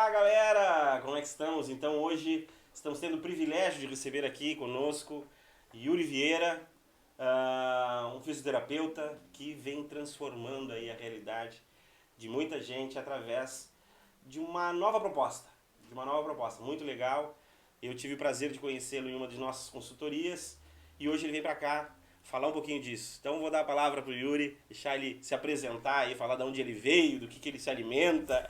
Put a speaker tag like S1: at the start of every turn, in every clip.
S1: Olá, galera! Como é que estamos? Então, hoje estamos tendo o privilégio de receber aqui conosco Yuri Vieira, um fisioterapeuta que vem transformando aí a realidade de muita gente através de uma nova proposta. Muito legal. Eu tive o prazer de conhecê-lo em uma de nossas consultorias e hoje ele vem para cá falar um pouquinho disso. Então vou dar a palavra pro Yuri, deixar ele se apresentar e falar de onde ele veio, do que ele se alimenta.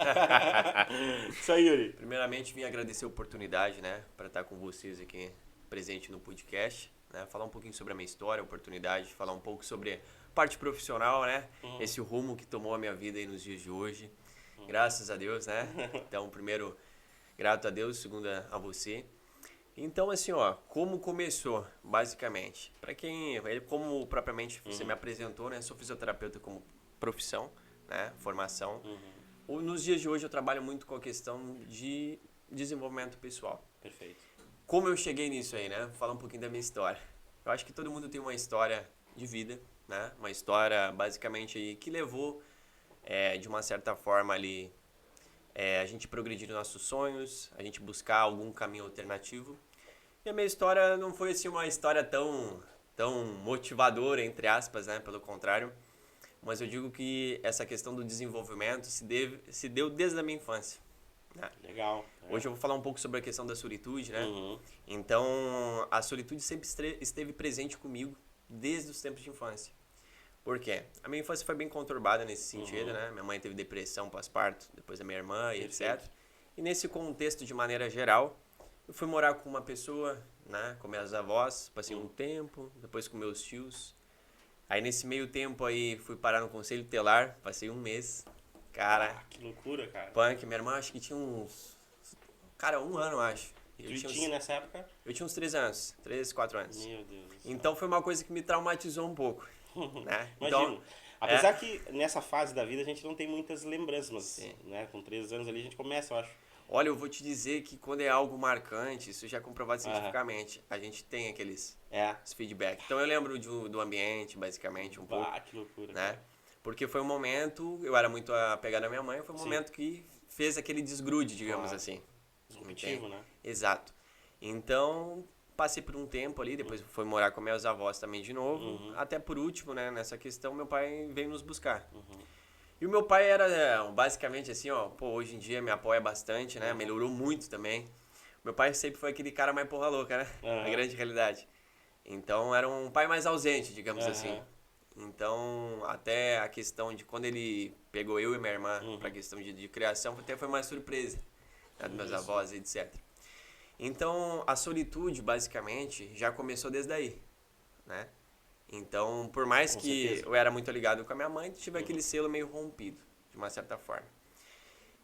S1: Isso aí, Yuri.
S2: Primeiramente, vim agradecer a oportunidade, né, para estar com vocês aqui presente no podcast, né, falar um pouquinho sobre a minha história, a oportunidade, falar um pouco sobre a parte profissional, né, esse rumo que tomou a minha vida aí nos dias de hoje. Graças a Deus, né? Então, primeiro, grato a Deus, segundo a você. Então, assim, ó, como começou, basicamente? Para quem, como propriamente você me apresentou, né? Sou fisioterapeuta como profissão, né? Formação. Nos dias de hoje eu trabalho muito com a questão de desenvolvimento pessoal.
S1: Perfeito.
S2: Como eu cheguei nisso aí, né? Vou falar um pouquinho da minha história. Eu acho que todo mundo tem uma história de vida, né? Uma história, basicamente, aí, que levou, de uma certa forma ali, a gente progredir nos nossos sonhos, a gente buscar algum caminho alternativo. E a minha história não foi assim uma história tão motivadora, entre aspas, né? Pelo contrário. Mas eu digo que essa questão do desenvolvimento se deu desde a minha infância. Né?
S1: Legal.
S2: Hoje eu vou falar um pouco sobre a questão da solitude, né? Então, a solitude sempre esteve presente comigo desde os tempos de infância. Por quê? A minha infância foi bem conturbada nesse sentido, né? Minha mãe teve depressão pós-parto, depois a minha irmã e etc. E nesse contexto, de maneira geral, eu fui morar com uma pessoa, né? Com minhas avós, passei um tempo, depois com meus tios. Aí nesse meio tempo aí fui parar no conselho tutelar, passei um mês. Cara,
S1: Que loucura, cara.
S2: punk, minha irmã acho que tinha uns... Cara, um ano, acho.
S1: E tu tinha nessa época?
S2: Eu tinha uns 3 anos, 3, 4 anos.
S1: Meu Deus do céu.
S2: Então foi uma coisa que me traumatizou um pouco, né?
S1: Imagino.
S2: Então,
S1: Apesar que nessa fase da vida a gente não tem muitas lembranças, mas né, com 3 anos ali a gente começa, eu acho.
S2: olha, eu vou te dizer que quando é algo marcante, isso já é comprovado cientificamente, a gente tem aqueles feedback. Então eu lembro do ambiente, basicamente, um pouco.
S1: Que loucura.
S2: Né? Porque foi um momento, eu era muito apegado à minha mãe, foi um momento que fez aquele desgrude, digamos assim.
S1: Disruptivo, né?
S2: Exato. Então, passei por um tempo ali, depois fui morar com meus avós também de novo. Até por último, né, nessa questão, meu pai veio nos buscar. E o meu pai era basicamente assim, ó, hoje em dia me apoia bastante, né, melhorou muito também. Meu pai sempre foi aquele cara mais porra louca, né, na grande realidade. Então, era um pai mais ausente, digamos assim. Então, até a questão de quando ele pegou eu e minha irmã para a questão de criação, até foi mais surpresa, né, dos meus avós, etc. Então, a solitude, basicamente, já começou desde aí, né? Então, por mais que eu era muito ligado com a minha mãe, tive aquele selo meio rompido, de uma certa forma.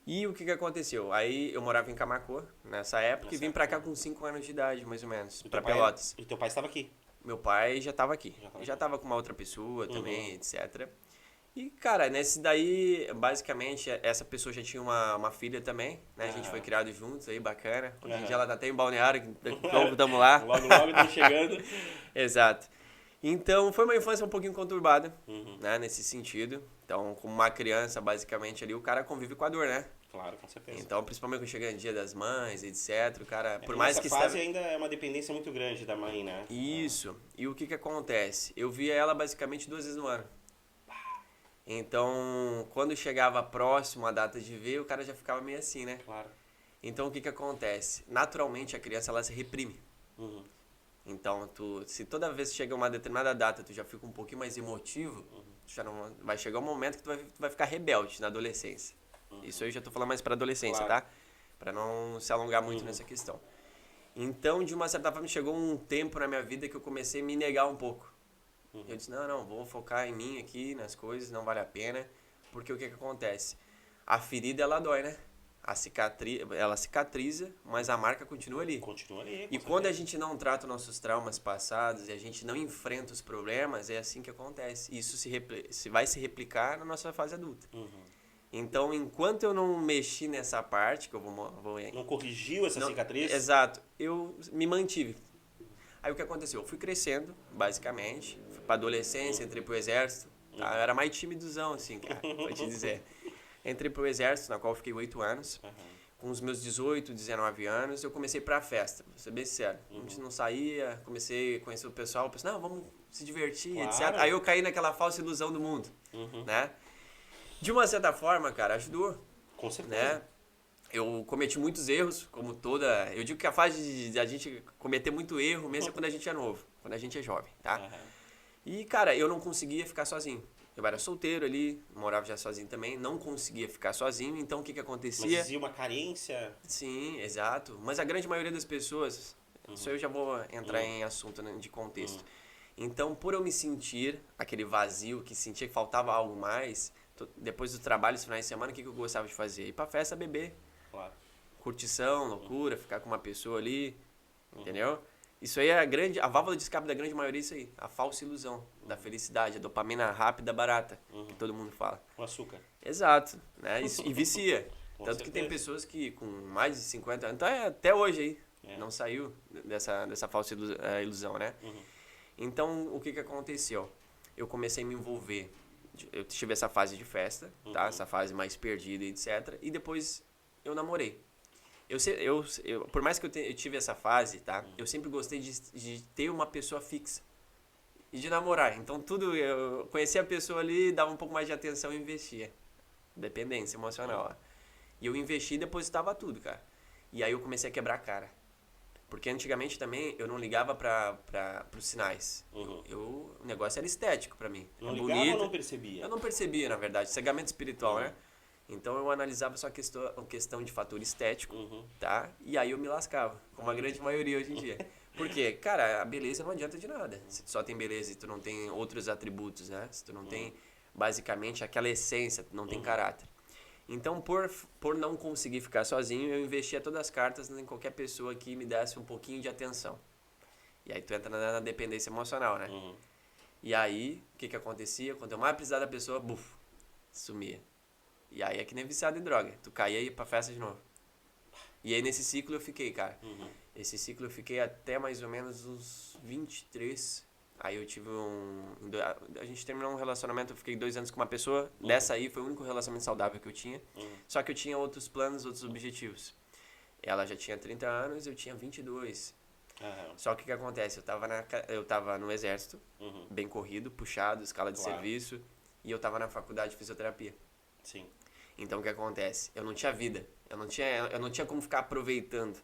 S2: E o que aconteceu? Aí, eu morava em Camaquã, nessa época, e vim pra cá com 5 anos de idade, mais ou menos, pra Pelotas.
S1: E teu pai estava aqui?
S2: Meu pai já estava aqui. Já estava com uma outra pessoa também, etc. E, cara, nesse daí, basicamente, essa pessoa já tinha uma filha também, né? A gente foi criado juntos aí, bacana. Hoje em dia ela tá até em Balneário, daqui a pouco estamos lá.
S1: Logo estamos chegando.
S2: Exato. Então, foi uma infância um pouquinho conturbada, né? Nesse sentido. Então, como uma criança, basicamente, ali, o cara convive com a dor, né?
S1: Claro, com certeza.
S2: Então, principalmente quando chega no Dia das Mães, etc. O cara, por mais que...
S1: Nessa fase ainda é uma dependência muito grande da mãe, né?
S2: Isso. E o que acontece? Eu via ela basicamente 2 vezes no ano. Então, quando chegava próximo a data de ver, o cara já ficava meio assim, né?
S1: Claro.
S2: Então, o que acontece? Naturalmente, a criança, ela se reprime. Então, se toda vez que chega uma determinada data, tu já fica um pouquinho mais emotivo, já não, vai chegar um momento que tu vai ficar rebelde na adolescência. Isso eu já tô falando mais pra adolescência,
S1: Claro.
S2: tá? Pra não se alongar muito nessa questão. Então, de uma certa forma, chegou um tempo na minha vida que eu comecei a me negar um pouco. Eu disse, não, vou focar em mim aqui, nas coisas, não vale a pena. Porque o que acontece? A ferida, ela dói, né? Ela cicatriza, mas a marca continua ali.
S1: Continua ali.
S2: E quando a gente não trata os nossos traumas passados e a gente não enfrenta os problemas, é assim que acontece. Isso vai se replicar na nossa fase adulta. Então, enquanto eu não mexi nessa parte, que eu vou
S1: Não corrigiu essa cicatriz?
S2: Exato. Eu me mantive. Aí o que aconteceu? Eu fui crescendo, basicamente. Fui pra adolescência, entrei pro exército. Tá? Eu era mais timidozão, assim, cara, pra te dizer. Entrei pro exército, na qual eu fiquei 8 anos. com os meus 18, 19 anos, eu comecei pra festa, vou ser bem sincero. A gente não saía, comecei a conhecer o pessoal, pensei, não, vamos se divertir,
S1: Claro.
S2: etc. Aí eu caí naquela falsa ilusão do mundo, né? De uma certa forma, cara, ajudou,
S1: Com certeza.
S2: né? Eu cometi muitos erros, como toda... Eu digo que a fase de a gente cometer muito erro mesmo é quando a gente é novo, quando a gente é jovem, tá? E, cara, eu não conseguia ficar sozinho. Eu era solteiro ali, morava já sozinho também, não conseguia ficar sozinho, então o que
S1: Mas
S2: acontecia?
S1: existia uma carência.
S2: Sim, exato. Mas a grande maioria das pessoas, isso eu já vou entrar em assunto, né, de contexto. Então, por eu me sentir aquele vazio, que sentia que faltava algo mais, depois do trabalho, os finais de semana, o que eu gostava de fazer? Ir pra festa, beber.
S1: Claro.
S2: Curtição, loucura, ficar com uma pessoa ali, entendeu? Isso aí é a válvula de escape da grande maioria é isso aí, a falsa ilusão da felicidade, a dopamina rápida, barata, que todo mundo fala.
S1: O açúcar.
S2: Exato, né? E vicia.
S1: Com
S2: Tanto que tem
S1: certeza.
S2: pessoas que com mais de 50 anos, então até hoje aí, não saiu dessa falsa ilusão, né? Então, o que aconteceu? Eu comecei a me envolver, eu tive essa fase de festa, tá? Essa fase mais perdida, etc. E depois eu namorei. Por mais que eu tive essa fase, tá? Eu sempre gostei de ter uma pessoa fixa e de namorar. Então, eu conhecia a pessoa ali, dava um pouco mais de atenção e investia. Dependência emocional, ó. E eu investi e depositava tudo, cara. E aí eu comecei a quebrar a cara. Porque antigamente também eu não ligava pros sinais. O negócio era estético pra mim.
S1: Não
S2: É
S1: ligava
S2: bonito.
S1: ou não percebia?
S2: Eu não percebia, na verdade. Cegamento espiritual, né? Então eu analisava só a questão de fator estético, tá? E aí eu me lascava, como a grande maioria hoje em dia. Por quê? Cara, a beleza não adianta de nada. Se tu só tem beleza e tu não tem outros atributos, né? Se tu não tem, basicamente, aquela essência, tu não tem caráter. Então, por não conseguir ficar sozinho, eu investia todas as cartas em qualquer pessoa que me desse um pouquinho de atenção. E aí tu entra na dependência emocional, né? E aí, o que acontecia? Quando eu mais precisava da pessoa, buf, sumia. E aí é que nem viciado em droga. Tu caía e ia pra festa de novo. E aí nesse ciclo eu fiquei, cara. Esse ciclo eu fiquei até mais ou menos uns 23. Aí eu tive a gente terminou um relacionamento, eu fiquei 2 anos com uma pessoa. Dessa aí foi o único relacionamento saudável que eu tinha. Só que eu tinha outros planos, outros objetivos. Ela já tinha 30 anos, eu tinha 22. Só que o que acontece? Eu tava no exército, bem corrido, puxado, escala de serviço. E eu tava na faculdade de fisioterapia.
S1: Sim.
S2: Então o que acontece? Eu não tinha vida. Eu não tinha como ficar aproveitando,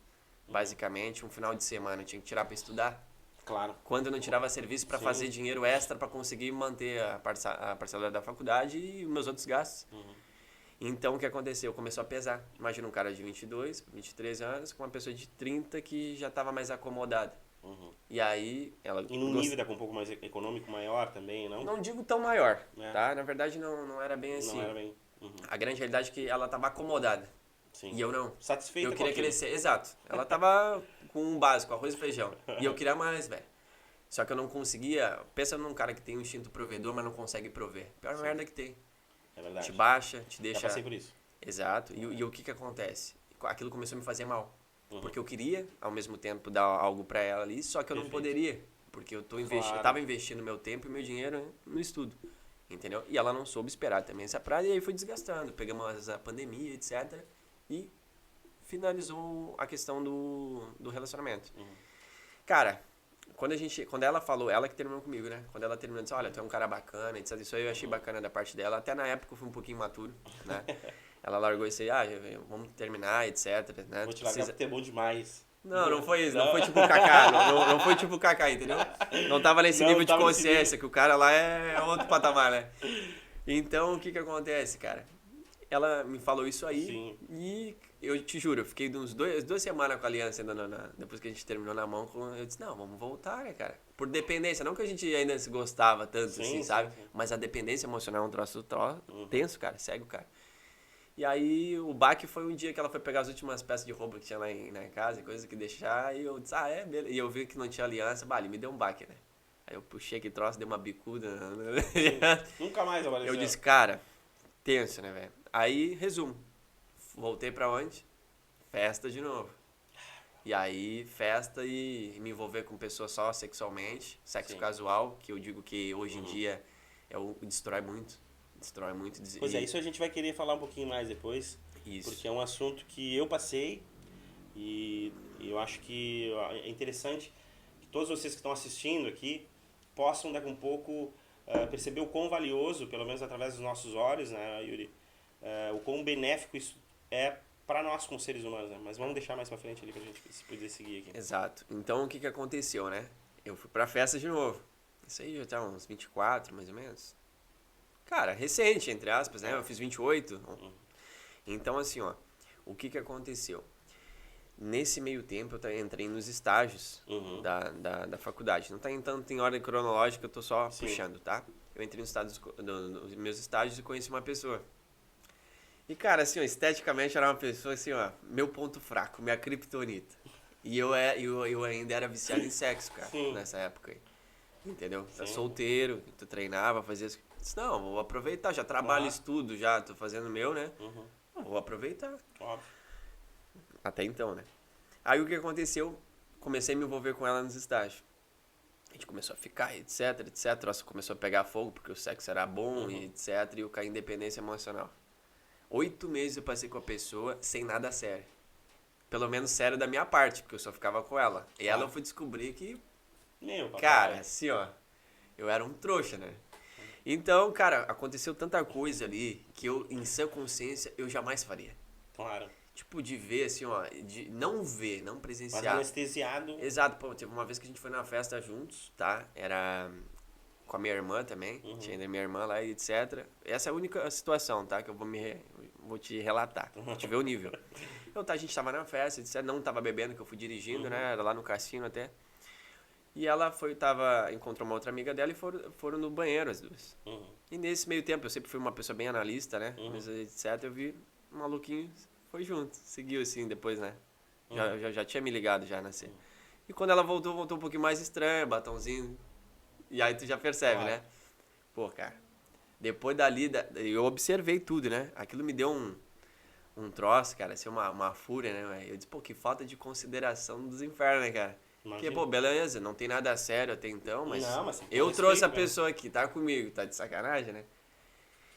S2: basicamente, um final de semana. Eu tinha que tirar para estudar.
S1: Claro.
S2: Quando eu não tirava serviço para fazer dinheiro extra para conseguir manter a parcela da faculdade e os meus outros gastos. Então o que aconteceu? Começou a pesar. Imagina um cara de 22, 23 anos com uma pessoa de 30 que já estava mais acomodada. E aí ela...
S1: E num nível com um pouco mais econômico maior também, não?
S2: Não digo tão maior, tá? Na verdade não era bem assim.
S1: Não era bem...
S2: A grande realidade é que ela estava acomodada.
S1: Sim.
S2: E eu não.
S1: Satisfeita
S2: Eu queria
S1: com aquilo.
S2: crescer, exato. Ela tava com um básico, arroz e feijão. E eu queria mais, velho. Só que eu não conseguia. Pensa num cara que tem um instinto provedor, mas não consegue prover. Pior merda que tem.
S1: É verdade.
S2: Te baixa, te deixa.
S1: Já passei por isso.
S2: Exato. E o que acontece? Aquilo começou a me fazer mal. Porque eu queria, ao mesmo tempo, dar algo pra ela ali, só que eu não poderia. Porque eu tava investindo meu tempo e meu dinheiro no estudo. Entendeu? E ela não soube esperar também essa praia, e aí foi desgastando. Pegamos a pandemia, etc. E finalizou a questão do relacionamento. Cara, quando ela falou, ela que terminou comigo, né? Quando ela terminou, disse, olha, tu é um cara bacana, etc. Isso aí eu achei bacana da parte dela. Até na época eu fui um pouquinho imaturo, né? Ela largou isso aí, vamos terminar, etc. Né?
S1: Vou te largar porque é bom demais.
S2: Não foi isso. Não foi tipo o Kaká. Não foi tipo o Kaká, entendeu? Não tava nesse nível de consciência, que o cara lá é outro patamar, né? Então, o que acontece, cara? Ela me falou isso aí.
S1: Sim.
S2: E eu te juro, eu fiquei uns 2 semanas com a aliança ainda depois que a gente terminou na mão. Eu disse, não, vamos voltar, né, cara? Por dependência, não que a gente ainda se gostava tanto, assim, sabe? Sim. Mas a dependência emocional é um troço tenso, cara, segue o cara. E aí o baque foi um dia que ela foi pegar as últimas peças de roupa que tinha lá na casa, coisa que deixar, e eu disse, beleza. E eu vi que não tinha aliança, ele me deu um baque, né? Aí eu puxei aquele troço, dei uma bicuda.
S1: Nunca mais apareceu.
S2: Eu disse, cara, tenso, né, velho? Aí, resumo, voltei pra onde? Festa de novo. E aí, festa e me envolver com pessoas só sexualmente, sexo casual, que eu digo que hoje em dia destrói muito.
S1: Pois é, isso a gente vai querer falar um pouquinho mais depois.
S2: Isso.
S1: Porque é um assunto que eu passei e eu acho que é interessante que todos vocês que estão assistindo aqui possam daqui a um pouco perceber o quão valioso, pelo menos através dos nossos olhos, né, Yuri, o quão benéfico isso é para nós como seres humanos, né? Mas vamos deixar mais para frente ali pra gente poder seguir aqui.
S2: Exato. Então, o que aconteceu, né? Eu fui pra festa de novo. Isso aí já tá uns 24, mais ou menos. Cara, recente, entre aspas, né? Eu fiz 28. Então, assim, ó, o que aconteceu? Nesse meio tempo, eu entrei nos estágios da faculdade. Não tá entrando em ordem cronológica, eu tô só puxando, tá? Eu entrei nos meus estágios e conheci uma pessoa. E, cara, assim, ó, esteticamente era uma pessoa, assim, ó, meu ponto fraco, minha criptonita. E eu ainda era viciado em sexo, cara, nessa época aí. Entendeu? Era solteiro, tu treinava, fazia... Disse, não, vou aproveitar, já trabalho, estudo, já tô fazendo o meu, né? Vou aproveitar.
S1: Óbvio.
S2: Até então, né? Aí o que aconteceu? Comecei a me envolver com ela nos estágios. A gente começou a ficar, etc, etc. Nossa, começou a pegar fogo, porque o sexo era bom, e etc. E eu caí em dependência emocional. 8 meses eu passei com a pessoa sem nada sério. Pelo menos sério da minha parte, porque eu só ficava com ela. E ela eu fui descobrir que... Cara, assim, ó... Eu era um trouxa, né? Então, cara, aconteceu tanta coisa ali que eu, em sã consciência, eu jamais faria.
S1: Claro.
S2: Tipo, de ver, assim, ó... De não ver, não presenciar.
S1: Mas anestesiado.
S2: Exato. Pô, teve uma vez que a gente foi numa festa juntos, tá? Era... com a minha irmã também, tinha ainda minha irmã lá e etc. Essa é a única situação, tá? Que eu vou te relatar, pra te ver o nível. Então, tá, a gente tava na festa, etc. Não tava bebendo, que eu fui dirigindo, né? Era lá no cassino até. E ela encontrou uma outra amiga dela e foram no banheiro as duas. E nesse meio tempo, eu sempre fui uma pessoa bem analista, né? Mas, etc. Eu vi um maluquinho, foi junto, seguiu assim depois, né? Já tinha me ligado já na cena. E quando ela voltou um pouquinho mais estranha, batonzinho. E aí tu já percebe, né? Pô, cara, depois dali, eu observei tudo, né? Aquilo me deu um troço, cara, assim, uma fúria, né? Eu disse, pô, que falta de consideração dos infernos, né, cara? Porque, pô, beleza, não tem nada sério até então, mas eu trouxe a pessoa aqui, tá comigo, tá de sacanagem, né?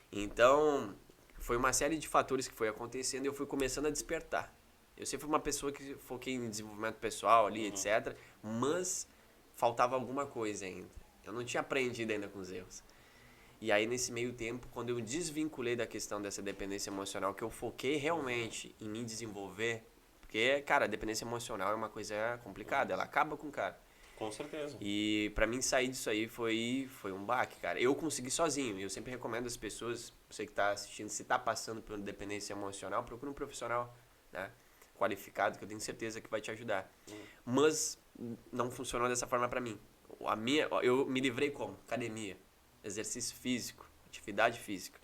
S2: Então, foi uma série de fatores que foi acontecendo e eu fui começando a despertar. Eu sempre fui uma pessoa que foquei em desenvolvimento pessoal ali, etc. Mas faltava alguma coisa ainda. Eu não tinha aprendido ainda com os erros. E aí, nesse meio tempo, quando eu desvinculei da questão dessa dependência emocional, que eu foquei realmente em me desenvolver, porque, cara, a dependência emocional é uma coisa complicada, ela acaba com o cara.
S1: Com certeza.
S2: E pra mim sair disso aí foi um baque, cara. Eu consegui sozinho, eu sempre recomendo às pessoas, você que tá assistindo, se tá passando por dependência emocional, procura um profissional, né, qualificado, que eu tenho certeza que vai te ajudar. Mas não funcionou dessa forma pra mim. Eu me livrei como? Academia, exercício físico, atividade física.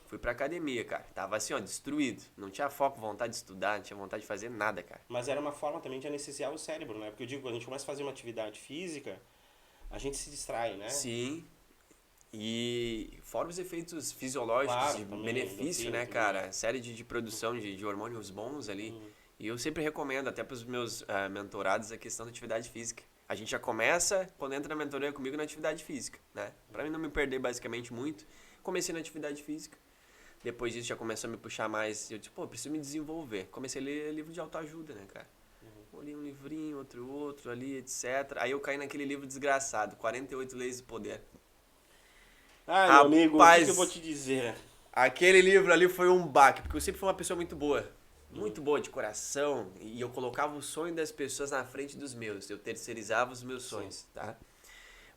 S2: Fui pra academia, cara. Tava assim, ó, destruído. Não tinha foco, vontade de estudar, não tinha vontade de fazer nada, cara.
S1: Mas era uma forma também de anestesiar o cérebro, né? Porque eu digo, quando a gente começa a fazer uma atividade física, a gente se distrai, né?
S2: Sim. E fora os efeitos fisiológicos,
S1: Claro,
S2: de
S1: também,
S2: benefício,
S1: endorfina,
S2: né,
S1: tudo
S2: cara? Série de produção de hormônios bons ali. E eu sempre recomendo, até pros meus mentorados, a questão da atividade física. A gente já começa, quando entra na mentoria comigo, na atividade física, né? Pra mim não me perder basicamente muito, comecei na atividade física. Depois disso já começou a me puxar mais. Eu disse, pô, preciso me desenvolver. Comecei a ler livro de autoajuda, né, cara? Li um livrinho, outro ali, etc. Aí eu caí naquele livro desgraçado, 48 Leis do Poder.
S1: Ah, meu amigo, o que eu vou te dizer?
S2: Aquele livro ali foi um baque, porque eu sempre fui uma pessoa muito boa. Muito boa de coração. E eu colocava o sonho das pessoas na frente dos meus. Eu terceirizava os meus sonhos, tá?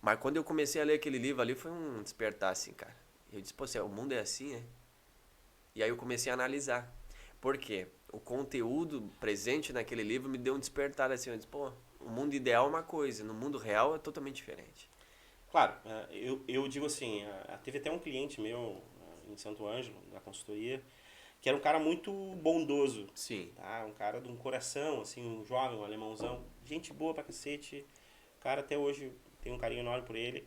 S2: Mas quando eu comecei a ler aquele livro ali, foi um despertar, assim, cara. Eu disse, pô, o mundo é assim, né? E aí eu comecei a analisar. Por quê? O conteúdo presente naquele livro me deu um despertar assim. Eu disse, pô, o mundo ideal é uma coisa, no mundo real é totalmente diferente.
S1: Claro, eu digo assim, teve até um cliente meu em Santo Ângelo, da consultoria, que era um cara muito bondoso.
S2: Sim.
S1: Tá? Um cara de um coração, assim, um jovem, um alemãozão. Gente boa pra cacete. O cara até hoje tem um carinho enorme por ele.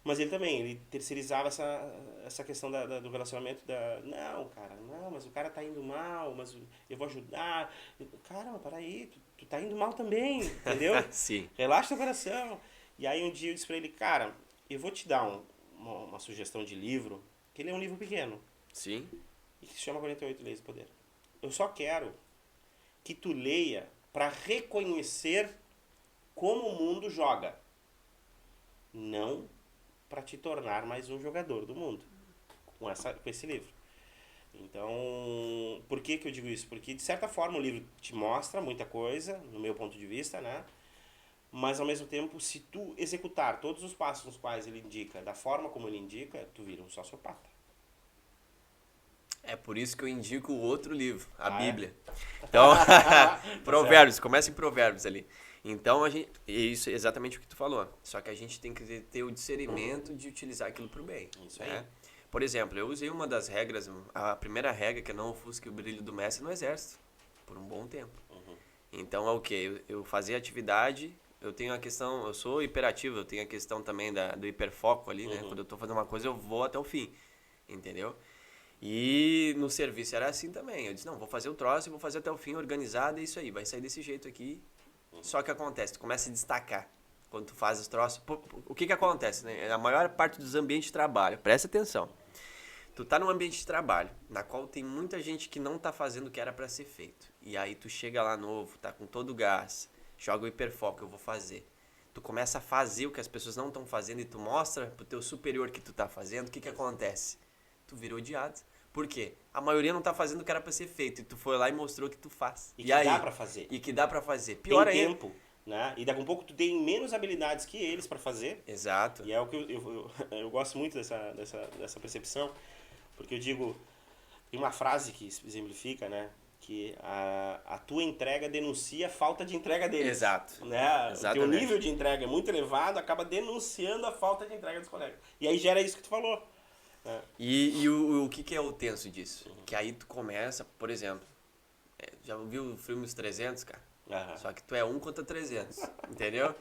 S1: Mas ele também, ele terceirizava essa questão do relacionamento não, cara, não, mas o cara tá indo mal, mas eu vou ajudar. Cara, mas peraí, tu tá indo mal também, entendeu?
S2: Sim.
S1: Relaxa teu coração. E aí um dia eu disse pra ele, cara, eu vou te dar uma sugestão de livro, que ele é um livro pequeno.
S2: Sim.
S1: E que se chama 48 Leis do Poder. eu só quero que tu leia para reconhecer como o mundo joga. Não para te tornar mais um jogador do mundo com esse livro. Então, por que eu digo isso? Porque, de certa forma, o livro te mostra muita coisa, no meu ponto de vista, né? Mas, ao mesmo tempo, se tu executar todos os passos nos quais ele indica, da forma como ele indica, tu vira um sociopata.
S2: É por isso que eu indico o outro livro, a Bíblia.
S1: É?
S2: Então, Provérbios, começa em Provérbios ali. Então, isso é exatamente o que tu falou. Só que a gente tem que ter o discernimento de utilizar aquilo para o bem.
S1: Isso aí.
S2: Né? Por exemplo, eu usei uma das regras, a primeira regra, que é não ofusque o brilho do mestre no exército, por um bom tempo. Então, é o quê? Eu fazia atividade, eu tenho a questão, eu sou hiperativo, eu tenho a questão também do hiperfoco ali, né? Quando eu tô fazendo uma coisa, eu vou até o fim, entendeu? E no serviço era assim também. Eu disse, não, vou fazer o troço e vou fazer até o fim, organizado, é isso aí, vai sair desse jeito aqui. Só que acontece, tu começa a destacar quando tu faz os troços. O que acontece, né? A maior parte dos ambientes de trabalho, presta atenção. Tu tá num ambiente de trabalho, na qual tem muita gente que não tá fazendo o que era pra ser feito. E aí tu chega lá novo, tá com todo o gás, joga o hiperfoco, eu vou fazer. Tu começa a fazer o que as pessoas não estão fazendo e tu mostra pro teu superior que tu tá fazendo, o que acontece? Tu vira odiado. Por quê? A maioria não tá fazendo o que era pra ser feito. E tu foi lá e mostrou que tu faz.
S1: E que dá pra fazer.
S2: E que dá pra fazer. Pior
S1: tem
S2: ainda.
S1: tempo, né? E daqui a pouco tu tem menos habilidades que eles pra fazer.
S2: Exato.
S1: E é o que eu gosto muito dessa percepção. Porque eu digo, tem uma frase que exemplifica, né? Que a tua entrega denuncia a falta de entrega deles.
S2: Exato.
S1: Né?
S2: Exatamente.
S1: O teu nível de entrega é muito elevado, acaba denunciando a falta de entrega dos colegas. E aí gera isso que tu falou.
S2: E o que é o tenso disso? Que aí tu começa, por exemplo, já viu o filme Os 300, cara? Só que tu é 1 contra 300, entendeu?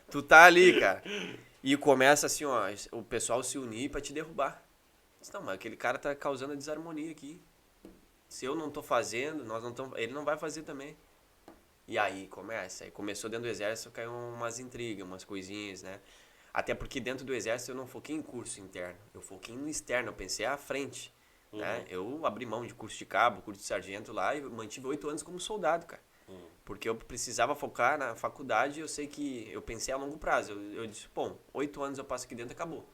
S2: Tu tá ali, cara, e começa assim, ó, o pessoal se unir pra te derrubar. Não, mas aquele cara tá causando a desarmonia aqui. Se eu não tô fazendo, ele não vai fazer também. E aí começou dentro do exército, caiu umas intrigas, umas coisinhas, né? Até porque dentro do exército eu não foquei em curso interno, eu foquei no externo, eu pensei à frente. Né? Eu abri mão de curso de cabo, curso de sargento lá e mantive 8 anos como soldado, cara. Porque eu precisava focar na faculdade e eu sei que eu pensei a longo prazo. Eu disse, bom, 8 anos eu passo aqui dentro e acabou.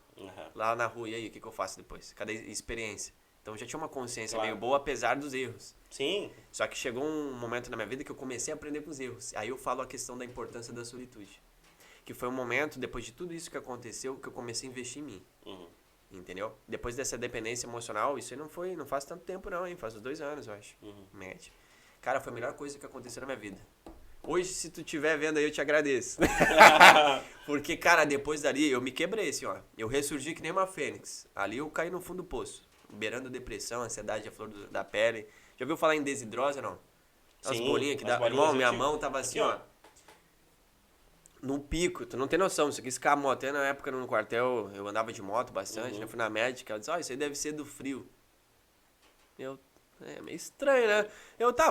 S2: Lá na rua, e aí, o que eu faço depois? Cadê a experiência? Então eu já tinha uma consciência meio boa, apesar dos erros.
S1: Sim.
S2: Só que chegou um momento na minha vida que eu comecei a aprender com os erros. Aí eu falo a questão da importância da solitude. Que foi um momento, depois de tudo isso que aconteceu, que eu comecei a investir em mim. Entendeu? Depois dessa dependência emocional, isso aí não faz tanto tempo não, hein? Faz uns 2 anos, eu acho. Média. Cara, foi a melhor coisa que aconteceu na minha vida. Hoje, se tu estiver vendo aí, eu te agradeço. Porque, cara, depois dali, eu me quebrei, assim, ó. Eu ressurgi que nem uma fênix. Ali eu caí no fundo do poço. Beirando depressão, ansiedade, a flor da pele. Já ouviu falar em desidrose, não? As bolinhas que dá. Irmão, minha mão tava assim, ó. No pico, tu não tem noção, isso aqui escamou. Até na época no quartel, eu andava de moto bastante, né? Fui na médica, ela disse, isso aí deve ser do frio. É meio estranho, né?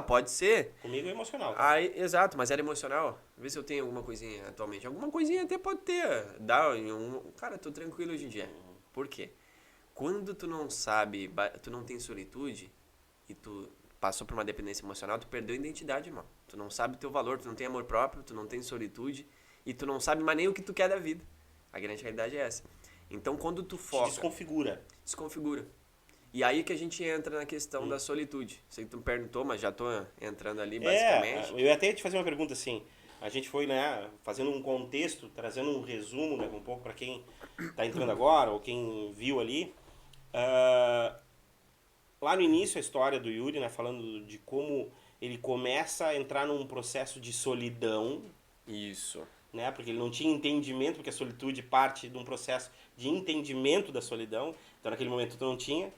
S2: Pode ser.
S1: Comigo é emocional.
S2: Aí, exato, mas era emocional. Vê se eu tenho alguma coisinha atualmente. Alguma coisinha até pode ter. Cara, tô tranquilo hoje em dia. Por quê? Quando tu não sabe, tu não tem solitude e tu passou por uma dependência emocional, tu perdeu a identidade, irmão. Tu não sabe o teu valor, tu não tem amor próprio, tu não tem solitude e tu não sabe mais nem o que tu quer da vida. A grande realidade é essa. Então, quando tu foca... Desconfigura. E aí que a gente entra na questão da solitude. Sei que tu me perguntou, mas já tô entrando ali basicamente.
S1: Eu ia até te fazer uma pergunta assim. A gente foi, né, fazendo um contexto, trazendo um resumo, né, um pouco para quem tá entrando agora ou quem viu ali. Lá no início, a história do Yuri, né, falando de como ele começa a entrar num processo de solidão.
S2: Isso.
S1: Né, porque ele não tinha entendimento, porque a solitude parte de um processo de entendimento da solidão. Então, naquele momento, tu não tinha.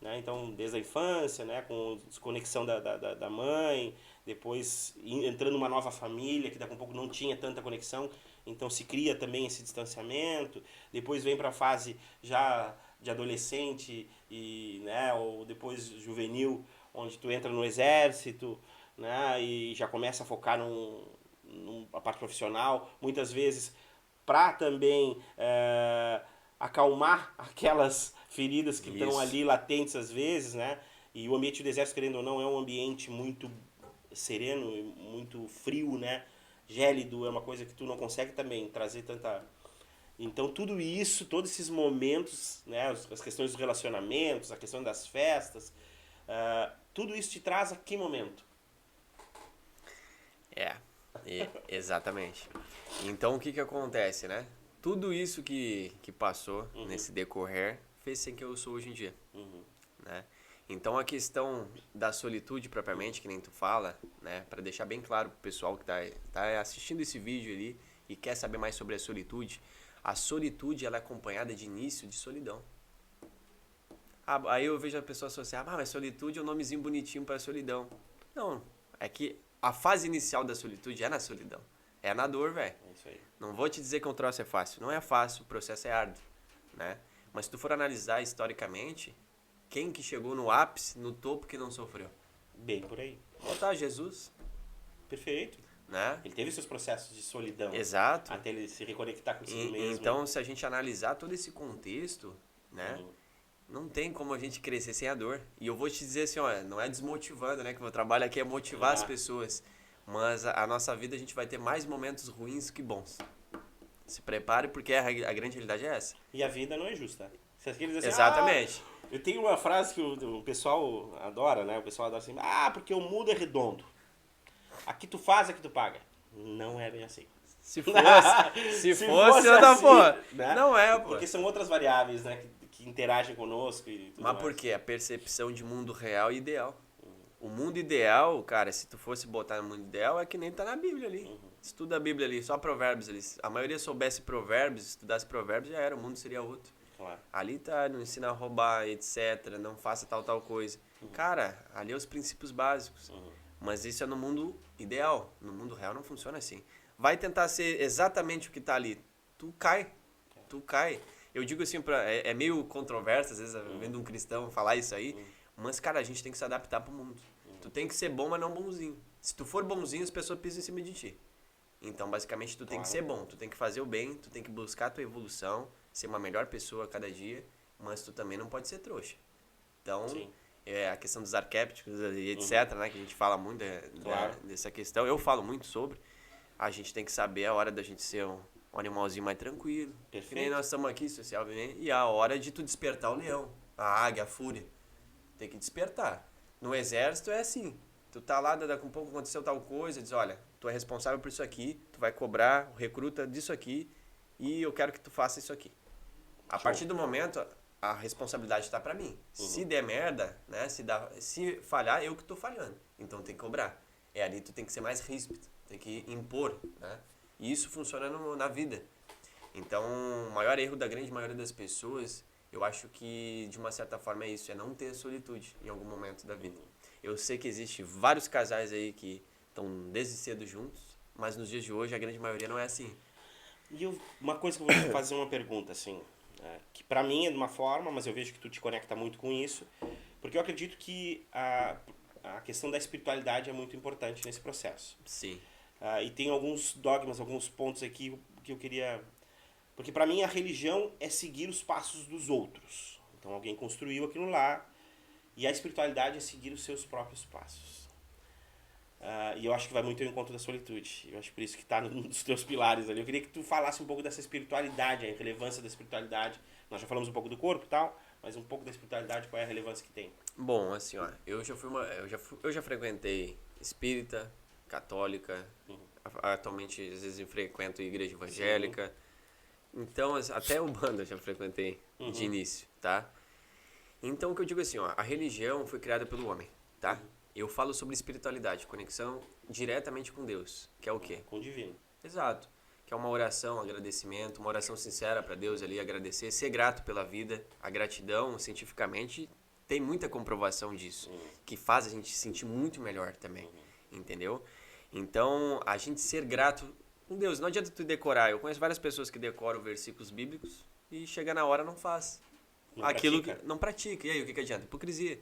S1: Né? Então, desde a infância, né, com desconexão da mãe, depois entrando numa nova família, que daqui a pouco não tinha tanta conexão, então se cria também esse distanciamento, depois vem para a fase já de adolescente, né, ou depois juvenil, onde tu entra no exército, né, e já começa a focar na parte profissional, muitas vezes para também acalmar aquelas feridas que estão ali latentes às vezes, né? E o ambiente do exército, querendo ou não, é um ambiente muito sereno, muito frio, né? Gélido, é uma coisa que tu não consegue também trazer tanta... Então tudo isso, todos esses momentos, né? As questões dos relacionamentos, a questão das festas, tudo isso te traz a que momento?
S2: Exatamente. Então o que que acontece, né? Tudo isso que passou nesse decorrer fez sem que eu sou hoje em dia, né? Então a questão da solitude propriamente, que nem tu fala, né? Para deixar bem claro pro pessoal que tá assistindo esse vídeo ali e quer saber mais sobre a solitude ela é acompanhada de início de solidão. Aí eu vejo a pessoa associar, mas solitude é um nomezinho bonitinho para solidão. Não, é que a fase inicial da solitude é na solidão. É na dor, velho.
S1: É isso aí.
S2: Não vou te dizer que um troço é fácil. Não é fácil, o processo é árduo, né? Mas se tu for analisar historicamente, quem que chegou no ápice, no topo, que não sofreu?
S1: Bem por aí.
S2: Botar Jesus,
S1: Perfeito.
S2: né?
S1: Ele teve seus processos de solidão.
S2: Exato.
S1: Até ele se reconectar consigo mesmo.
S2: Então, se a gente analisar todo esse contexto, né? Não tem como a gente crescer sem a dor. E eu vou te dizer assim, ó, não é desmotivando, né? Que o meu trabalho aqui é motivar as pessoas. Mas a nossa vida a gente vai ter mais momentos ruins que bons. Se prepare, porque a grande realidade é essa.
S1: E a vida não é justa. Se aqueles assim,
S2: Exatamente.
S1: Eu tenho uma frase que o pessoal adora, né? O pessoal adora assim, porque o mundo é redondo. Aqui tu faz, aqui tu paga. Não é bem assim.
S2: Se fosse outra
S1: assim,
S2: porra.
S1: Né?
S2: Não é, pô.
S1: Porque são outras variáveis, né? Que interagem conosco e tudo
S2: Mas
S1: mais.
S2: por quê? A percepção de mundo real e ideal. O mundo ideal, cara, se tu fosse botar no mundo ideal, é que nem tá na Bíblia ali. Estuda a Bíblia ali, só provérbios ali. A maioria soubesse provérbios, estudasse provérbios, já era, o mundo seria outro.
S1: Claro.
S2: Ali tá, não ensina a roubar, etc, não faça tal coisa. Cara, ali é os princípios básicos. Mas isso é no mundo ideal. No mundo real não funciona assim. Vai tentar ser exatamente o que tá ali. Tu cai. Eu digo assim, é meio controverso, às vezes, vendo um cristão falar isso aí, mas, cara, a gente tem que se adaptar pro mundo. Tu tem que ser bom, mas não bonzinho. Se tu for bonzinho, as pessoas pisam em cima de ti. Então, basicamente, tu tem que ser bom, tu tem que fazer o bem, tu tem que buscar a tua evolução, ser uma melhor pessoa a cada dia, mas tu também não pode ser trouxa. Então, a questão dos arquétipos e etc, né, que a gente fala muito dessa questão, eu falo muito sobre, a gente tem que saber a hora da gente ser um animalzinho mais tranquilo.
S1: Perfeito.
S2: Que nem nós estamos aqui, socialmente, e a hora de tu despertar o leão, a águia, a fúria. Tem que despertar. No exército é assim. Tu tá lá, daqui a um pouco aconteceu tal coisa, diz, olha, tu é responsável por isso aqui, tu vai cobrar o recruta disso aqui e eu quero que tu faça isso aqui. A partir do momento, a responsabilidade está para mim. Se der merda, né, se falhar, eu que tô falhando. Então tem que cobrar. Ali tu tem que ser mais ríspido, tem que impor, né? E isso funciona na vida. Então, o maior erro da grande maioria das pessoas, eu acho que, de uma certa forma, é isso, é não ter solitude em algum momento da vida. Eu sei que existe vários casais aí que estão desde cedo juntos, mas nos dias de hoje a grande maioria não é assim.
S1: E uma coisa que eu vou te fazer uma pergunta, assim, que pra mim é de uma forma, mas eu vejo que tu te conecta muito com isso, porque eu acredito que a questão da espiritualidade é muito importante nesse processo.
S2: Sim.
S1: E tem alguns dogmas, alguns pontos aqui que eu queria... Porque pra mim a religião é seguir os passos dos outros. Então alguém construiu aquilo lá, e a espiritualidade é seguir os seus próprios passos. E eu acho que vai muito ao encontro da solitude. Eu acho por isso que está num dos teus pilares ali. Eu queria que tu falasse um pouco dessa espiritualidade, a relevância da espiritualidade. Nós já falamos um pouco do corpo e tal, mas um pouco da espiritualidade, qual é a relevância que tem?
S2: Bom, assim, ó, eu já frequentei espírita, católica, atualmente às vezes eu frequento igreja evangélica. Então, até Umbanda eu já frequentei de início, tá? Então, o que eu digo assim, ó, a religião foi criada pelo homem, tá? Eu falo sobre espiritualidade, conexão diretamente com Deus, que é o quê?
S1: Com o divino.
S2: Exato. Que é uma oração, um agradecimento, uma oração sincera para Deus ali, agradecer, ser grato pela vida. A gratidão, cientificamente, tem muita comprovação disso, que faz a gente se sentir muito melhor também, entendeu? Então, a gente ser grato com Deus, não adianta tu decorar. Eu conheço várias pessoas que decoram versículos bíblicos e chega na hora não faz. Aquilo pratica. Que não pratica. E aí, o que adianta? Hipocrisia.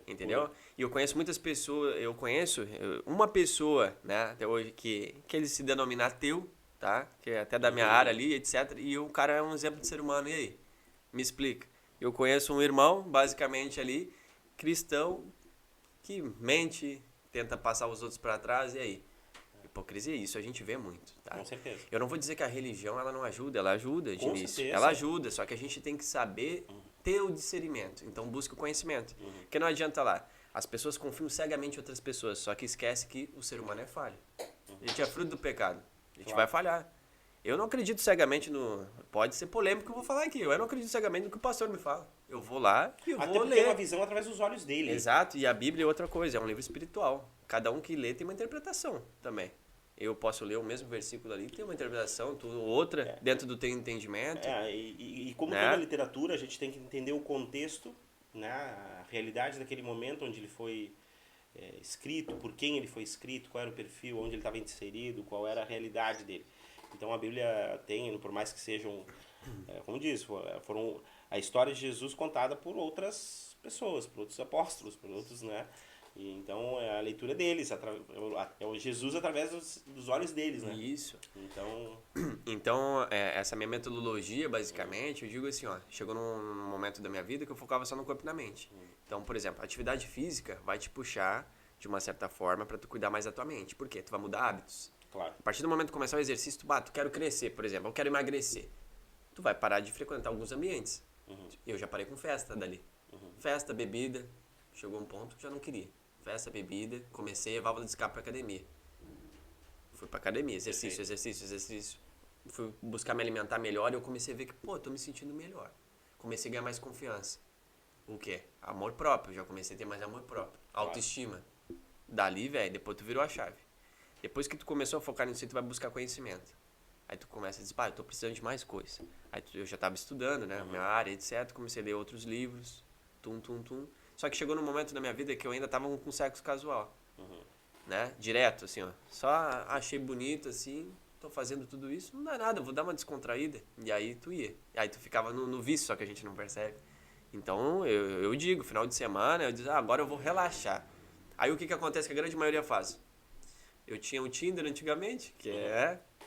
S2: Entendeu? E eu conheço muitas pessoas, uma pessoa, né, até hoje, que ele se denomina ateu, tá? Que é até da minha área ali, etc. E o cara é um exemplo de ser humano. E aí? Me explica. Eu conheço um irmão, basicamente ali, cristão que mente, tenta passar os outros para trás, e aí? Hipocrisia, isso a gente vê muito, tá?
S1: Com certeza.
S2: Eu não vou dizer que a religião ela não ajuda, ela ajuda de
S1: Com
S2: início.
S1: certeza.
S2: Ela ajuda, só que a gente tem que saber ter o discernimento. Então busca o conhecimento. Porque não adianta lá. As pessoas confiam cegamente em outras pessoas, só que esquece que o ser humano é falho. A gente é fruto do pecado. A gente vai falhar. Eu não acredito cegamente no... Pode ser polêmico que eu vou falar aqui. Eu não acredito cegamente no que o pastor me fala. Eu vou lá e eu
S1: Até
S2: vou
S1: porque
S2: ler.
S1: é uma visão através dos olhos dele.
S2: Exato. E a Bíblia é outra coisa. É um livro espiritual. Cada um que lê tem uma interpretação também. Eu posso ler o mesmo versículo ali, tem uma interpretação, outra, dentro do teu entendimento.
S1: E como
S2: né?
S1: toda literatura, a gente tem que entender o contexto, né? A realidade daquele momento onde ele foi escrito, por quem ele foi escrito, qual era o perfil, onde ele estava inserido, qual era a realidade dele. Então a Bíblia tem, por mais que sejam, como diz, foram a história de Jesus contada por outras pessoas, por outros apóstolos, por outros, né? E então a leitura deles, é o Jesus através dos olhos deles, né?
S2: Isso.
S1: Então,
S2: essa minha metodologia, basicamente, eu digo assim, ó, chegou num momento da minha vida que eu focava só no corpo e na mente. Então, por exemplo, a atividade física vai te puxar, de uma certa forma, para tu cuidar mais da tua mente. Por quê? Tu vai mudar hábitos.
S1: claro.
S2: A partir do momento que começar o exercício, tu quero crescer, por exemplo, eu quero emagrecer. Tu vai parar de frequentar alguns ambientes. Eu já parei com festa dali. Festa, bebida, chegou um ponto que já não queria. Festa, bebida, comecei a válvula de escape pra academia. Fui pra academia, exercício. Fui buscar me alimentar melhor e eu comecei a ver que, tô me sentindo melhor. Comecei a ganhar mais confiança. O quê? Amor próprio, já comecei a ter mais amor próprio. Autoestima. Dali, velho, depois tu virou a chave. Depois que tu começou a focar nisso, tu vai buscar conhecimento. Aí tu começa a dizer, eu tô precisando de mais coisa. Aí eu já tava estudando, né, minha área, etc. Comecei a ler outros livros, Só que chegou num momento da minha vida que eu ainda tava com sexo casual, né, direto, assim, ó. Só achei bonito, assim, tô fazendo tudo isso, não dá nada, vou dar uma descontraída. E aí tu ia. Aí tu ficava no vício, só que a gente não percebe. Então, eu digo, final de semana, eu digo, agora eu vou relaxar. Aí o que acontece que a grande maioria faz? Eu tinha o Tinder antigamente, que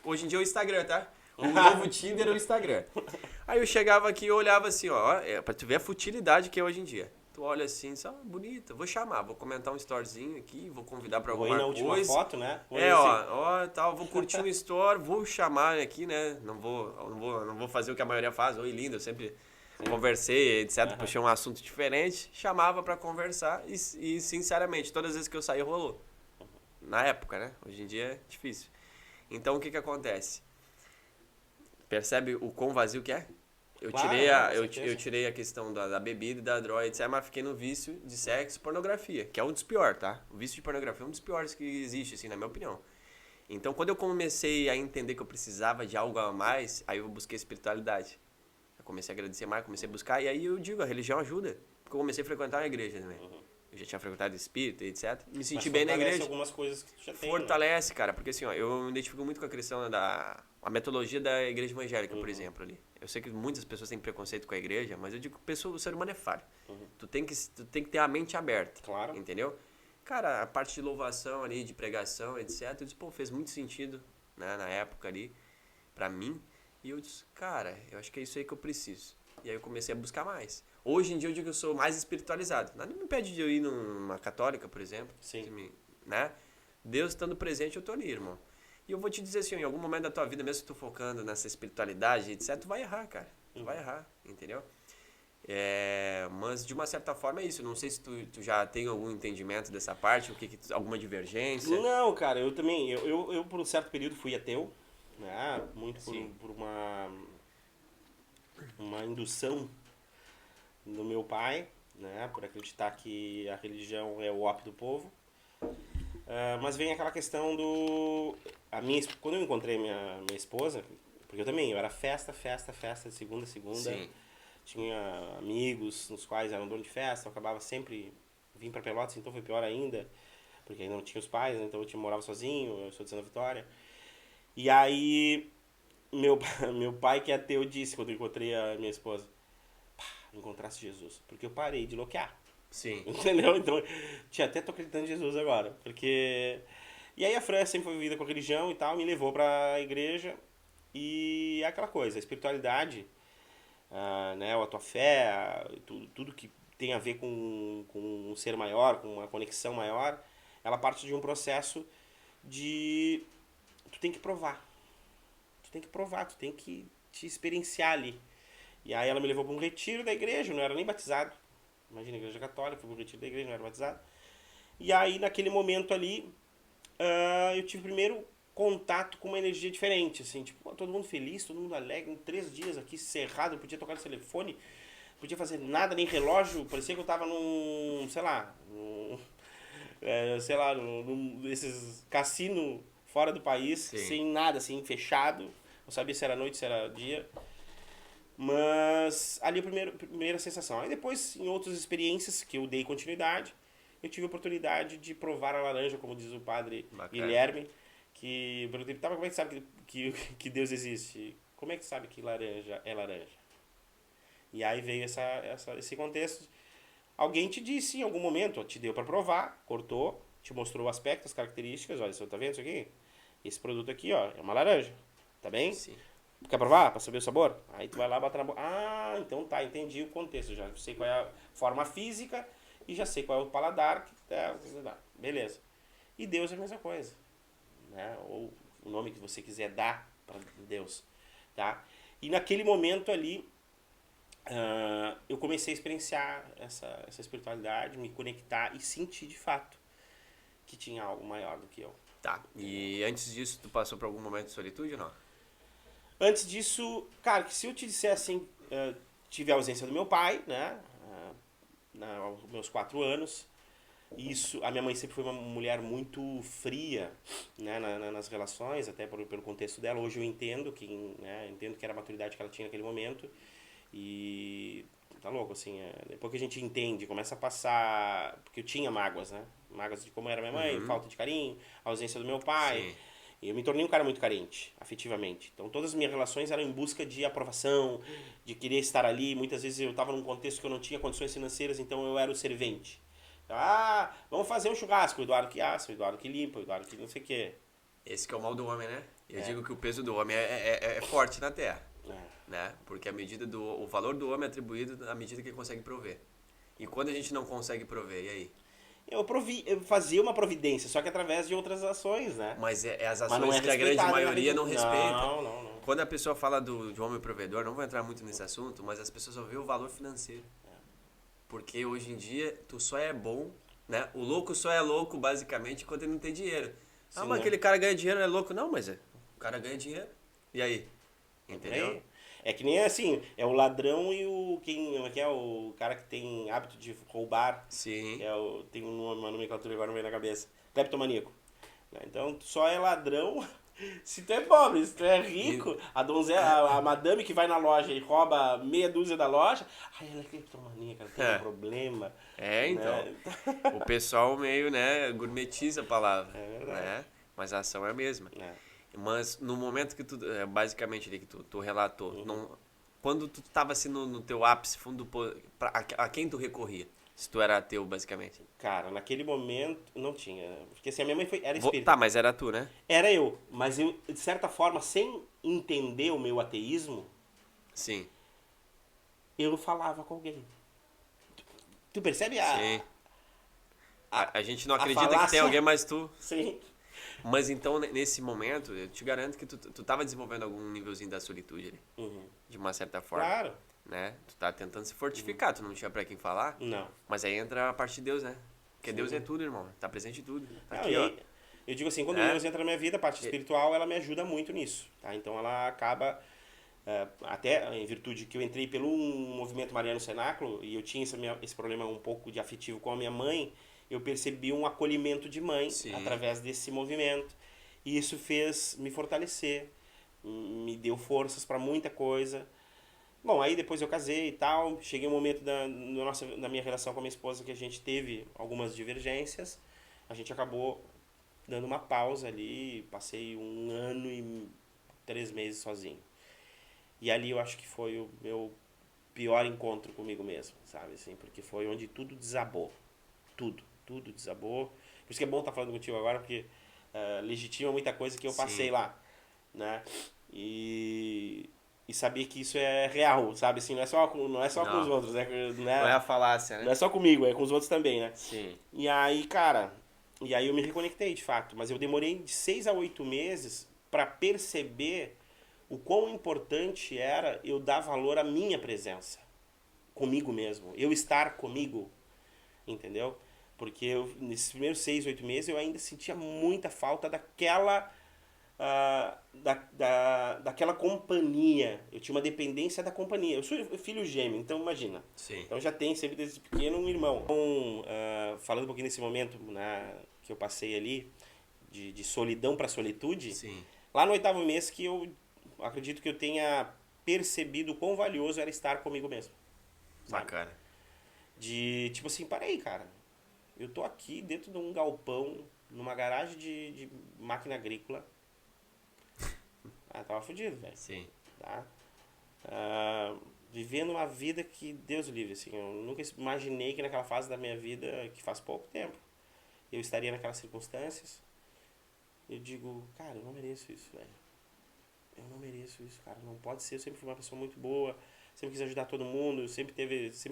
S2: hoje em dia é o Instagram, tá? O novo Tinder é o Instagram. Aí eu chegava aqui e olhava assim, ó, pra tu ver a futilidade que é hoje em dia. Tu olha assim, só bonita, vou chamar, vou comentar um storyzinho aqui, vou convidar pra alguma coisa.
S1: Vou ir na última foto, né?
S2: Tal, vou curtir um story, vou chamar aqui, né? Não vou fazer o que a maioria faz, oi lindo, eu sempre conversei, etc, puxei um assunto diferente, chamava pra conversar e sinceramente, todas as vezes que eu saí rolou. Na época, né? Hoje em dia é difícil. Então, o que acontece? Percebe o quão vazio que é? Eu tirei a questão da bebida e da droga, etc. Mas fiquei no vício de sexo e pornografia, que é um dos piores, tá? O vício de pornografia é um dos piores que existe, assim, na minha opinião. Então, quando eu comecei a entender que eu precisava de algo a mais, aí eu busquei espiritualidade. Eu comecei a agradecer mais, comecei a buscar, e aí eu digo, a religião ajuda. Porque eu comecei a frequentar a igreja também. Eu já tinha frequentado espírita, etc. Me senti bem na igreja.
S1: Algumas coisas que tu já tem,
S2: fortalece, né? Cara, porque assim, ó, eu me identifico muito com a questão a metodologia da igreja evangélica, por exemplo, ali. Eu sei que muitas pessoas têm preconceito com a igreja, mas eu digo que o ser humano é falho. Tu tem que ter a mente aberta.
S1: Claro.
S2: Entendeu? Cara, a parte de louvação ali, de pregação, etc. Eu disse, fez muito sentido, né, na época ali, pra mim. E eu disse, cara, eu acho que é isso aí que eu preciso. E aí eu comecei a buscar mais. Hoje em dia eu digo que eu sou mais espiritualizado. Nada me impede de eu ir numa católica, por exemplo.
S1: Sim.
S2: Né? Deus estando presente, eu tô ali, irmão. E eu vou te dizer assim, em algum momento da tua vida, mesmo que tu focando nessa espiritualidade, etc., tu vai errar, cara. Tu vai errar, entendeu? Mas de uma certa forma é isso. Não sei se tu já tem algum entendimento dessa parte, alguma divergência.
S1: Não, cara, eu também. Eu por um certo período fui ateu, né? Muito por uma indução do meu pai, né? Por acreditar que a religião é o ópio do povo. Mas vem aquela questão quando eu encontrei minha esposa, porque eu era festa, de segunda a segunda.
S2: Sim.
S1: Tinha amigos nos quais eram dono de festa, eu acabava sempre vim para Pelotas, então foi pior ainda, porque ainda não tinha os pais, né? Então eu morava sozinho, eu sou de Santa Vitória. E aí meu pai, que é ateu, disse quando eu encontrei a minha esposa, encontrasse Jesus, porque eu parei de loquear.
S2: Sim.
S1: Entendeu? Então, até tô acreditando em Jesus agora, porque... E aí a Fran sempre foi vivida com a religião e tal, me levou pra igreja, e é aquela coisa, a espiritualidade, né, a tua fé, tudo que tem a ver com um ser maior, com uma conexão maior, ela parte de um processo de... Tu tem que provar. Tu tem que te experienciar ali. E aí ela me levou para um retiro da igreja, eu não era nem batizado. Imagina, igreja católica, fui para um retiro da igreja, não era batizado. E aí, naquele momento ali, eu tive primeiro contato com uma energia diferente, assim, tipo, todo mundo feliz, todo mundo alegre, em 3 dias aqui, cerrado, eu podia tocar no telefone, não podia fazer nada, nem relógio, parecia que eu tava num, sei lá, nesses cassino fora do país,
S2: Sim.
S1: sem nada, assim, fechado, não sabia se era noite, se era dia, mas ali a primeira sensação. Aí depois, em outras experiências que eu dei continuidade, eu tive a oportunidade de provar a laranja, como diz o padre
S2: Bacana.
S1: Guilherme, que eu perguntei, tá, mas como é que sabe que Deus existe? Como é que sabe que laranja é laranja? E aí veio esse contexto. Alguém te disse em algum momento, ó, te deu para provar, cortou, te mostrou o aspecto, as características, olha, você tá vendo isso aqui? Esse produto aqui, ó, é uma laranja, tá bem?
S2: Sim.
S1: Quer provar para saber o sabor? Aí tu vai lá, bota na boca. Ah, então tá, entendi o contexto, já sei qual é a forma física e já sei qual é o paladar. Beleza. E Deus é a mesma coisa, né? Ou o nome que você quiser dar para Deus, tá? E naquele momento ali, eu comecei a experienciar essa espiritualidade, me conectar e sentir de fato que tinha algo maior do que eu.
S2: Tá. E antes disso, tu passou por algum momento de solitude ou não?
S1: Antes disso, cara, que se eu te disser assim, tive a ausência do meu pai, né? Aos meus 4 anos. Isso, a minha mãe sempre foi uma mulher muito fria, né, nas relações, até pelo contexto dela. Hoje eu entendo entendo que era a maturidade que ela tinha naquele momento. E tá louco, assim, depois que a gente entende, começa a passar, porque eu tinha mágoas, né? Mágoas de como era minha mãe, falta de carinho, ausência do meu pai.
S2: Sim.
S1: E eu me tornei um cara muito carente, afetivamente. Então todas as minhas relações eram em busca de aprovação, de querer estar ali. Muitas vezes eu estava num contexto que eu não tinha condições financeiras, então eu era o servente. Ah, vamos fazer um churrasco. O Eduardo que assa, o Eduardo que limpa, o Eduardo que não sei o quê.
S2: Esse que é o mal do homem, né? Eu digo que o peso do homem é forte na Terra,
S1: É.
S2: né? Porque o valor do homem é atribuído à medida que ele consegue prover. E quando a gente não consegue prover, e aí?
S1: Eu fazia uma providência, só que através de outras ações, né?
S2: Mas é as
S1: Mas não
S2: ações
S1: é
S2: que a grande
S1: respeitada na
S2: maioria não
S1: religião.
S2: respeita.
S1: Não.
S2: Quando a pessoa fala de homem provedor, não vou entrar muito nesse assunto, mas as pessoas só vê o valor financeiro. Porque hoje em dia, tu só é bom, né? O louco só é louco, basicamente, quando ele não tem dinheiro.
S1: Sim,
S2: Mas
S1: né?
S2: aquele cara ganha dinheiro, é louco. Não, mas o cara ganha dinheiro. E aí? Entendeu?
S1: É que nem assim, é o ladrão e que é o cara que tem hábito de roubar,
S2: Sim.
S1: que tem uma nomenclatura agora não vem na cabeça, cleptomaníaco. Né? Então tu só é ladrão se tu é pobre, se tu é rico, a donzela, a madame que vai na loja e rouba meia dúzia da loja, ela é cleptomaníaca, ela tem um problema.
S2: Então.
S1: Né?
S2: O pessoal meio, né, gourmetiza a palavra.
S1: É verdade.
S2: Né? Mas a ação é a mesma.
S1: É.
S2: Mas no momento que tu, basicamente ali que tu relatou, quando tu tava assim no teu ápice, fundo, a quem tu recorria? Se tu era ateu, basicamente.
S1: Cara, naquele momento não tinha. Porque assim, a minha mãe era espírita.
S2: Tá, mas era tu, né?
S1: Era eu, mas eu, de certa forma, sem entender o meu ateísmo,
S2: Sim.
S1: eu falava com alguém. Tu percebe
S2: Sim. A gente não
S1: a
S2: acredita que tem
S1: falácia?
S2: alguém, mas tu.
S1: Sim.
S2: Mas então, nesse momento, eu te garanto que tu tava desenvolvendo algum nívelzinho da solitude ali.
S1: Uhum.
S2: De uma certa forma.
S1: Claro.
S2: Né? Tu tá tentando se fortificar, tu não tinha pra quem falar.
S1: Não.
S2: Mas aí entra a parte de Deus, né? Porque
S1: Sim.
S2: Deus é tudo, irmão. Tá presente em tudo. Tá
S1: Não,
S2: aqui, ó.
S1: eu digo assim, quando
S2: É?
S1: Deus entra na minha vida, a parte espiritual, ela me ajuda muito nisso. Tá? Então ela acaba, até em virtude que eu entrei pelo movimento Mariano Cenáculo, e eu tinha esse problema um pouco de afetivo com a minha mãe, eu percebi um acolhimento de mãe
S2: Sim.
S1: através desse movimento. E isso fez me fortalecer, me deu forças para muita coisa. Bom, aí depois eu casei e tal, cheguei um momento da minha relação com a minha esposa que a gente teve algumas divergências, a gente acabou dando uma pausa ali, passei 1 ano e 3 meses sozinho. E ali eu acho que foi o meu pior encontro comigo mesmo, sabe, assim, porque foi onde tudo desabou, tudo desabou. Por isso que é bom estar falando contigo agora, porque legitima muita coisa que eu passei
S2: Sim.
S1: lá, né, e e saber que isso é real, sabe? Assim, não é só com os outros, né?
S2: Não é a falácia, né?
S1: Não é só comigo, é com os outros também, né?
S2: Sim.
S1: E aí, cara, e aí eu me reconectei, de fato. Mas eu demorei de 6 a 8 meses para perceber o quão importante era eu dar valor à minha presença. Comigo mesmo. Eu estar comigo, entendeu? Porque nesses primeiros 6, 8 meses eu ainda sentia muita falta daquela... daquela companhia. Eu tinha uma dependência da companhia. Eu sou filho gêmeo, então imagina.
S2: Sim.
S1: Então já tem sempre desde pequeno um irmão. Então, falando um pouquinho nesse momento que eu passei ali, de solidão para solitude,
S2: Sim.
S1: lá no 8º mês que eu acredito que eu tenha percebido o quão valioso era estar comigo mesmo. Sabe?
S2: Bacana.
S1: De tipo assim, parei, cara. Eu tô aqui dentro de um galpão, numa garagem de máquina agrícola. Tava fudido, velho.
S2: Sim.
S1: Tá? Vivendo uma vida que Deus livre, assim. Eu nunca imaginei que naquela fase da minha vida, que faz pouco tempo, eu estaria naquelas circunstâncias. Eu digo, cara, eu não mereço isso, velho. Eu não mereço isso, cara. Não pode ser. Eu sempre fui uma pessoa muito boa, sempre quis ajudar todo mundo, sempre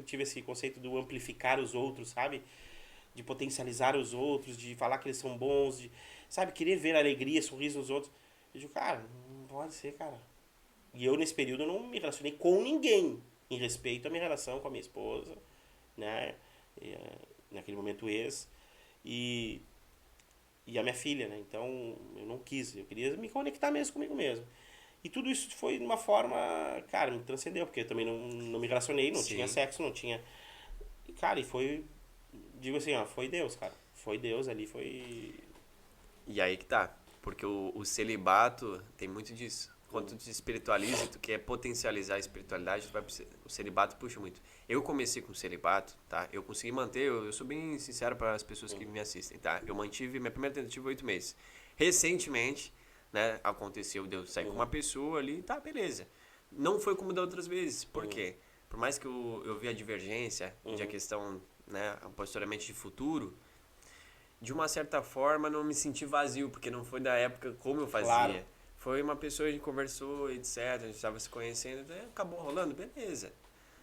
S1: tive esse conceito do amplificar os outros, sabe? De potencializar os outros, de falar que eles são bons, de, sabe, querer ver alegria, sorriso nos outros. Eu digo, cara, não pode ser, cara. E eu, nesse período, eu não me relacionei com ninguém em respeito à minha relação com a minha esposa, né? Naquele momento, ex. E a minha filha, né? Então, eu não quis. Eu queria me conectar mesmo comigo mesmo. E tudo isso foi de uma forma, cara, me transcendeu. Porque eu também não me relacionei, não tinha sexo, não tinha... E, cara, e foi... Digo assim, ó, foi Deus, cara. Foi Deus ali, foi...
S2: E aí que tá. Porque o celibato tem muito disso. Quando tu te espiritualiza, tu quer potencializar a espiritualidade, o celibato puxa muito. Eu comecei com o celibato, tá? Eu consegui manter, eu sou bem sincero para as pessoas que me assistem, tá? Eu mantive minha primeira tentativa 8 meses. Recentemente, né, aconteceu de eu sair com uma pessoa ali, tá, beleza. Não foi como da outras vezes. Por quê? Por mais que eu vi a divergência de a questão, né, posicionamento de futuro, de uma certa forma não me senti vazio, porque não foi da época como eu fazia.
S1: Claro.
S2: Foi uma pessoa, a gente conversou, etc, a gente estava se conhecendo, acabou rolando, beleza.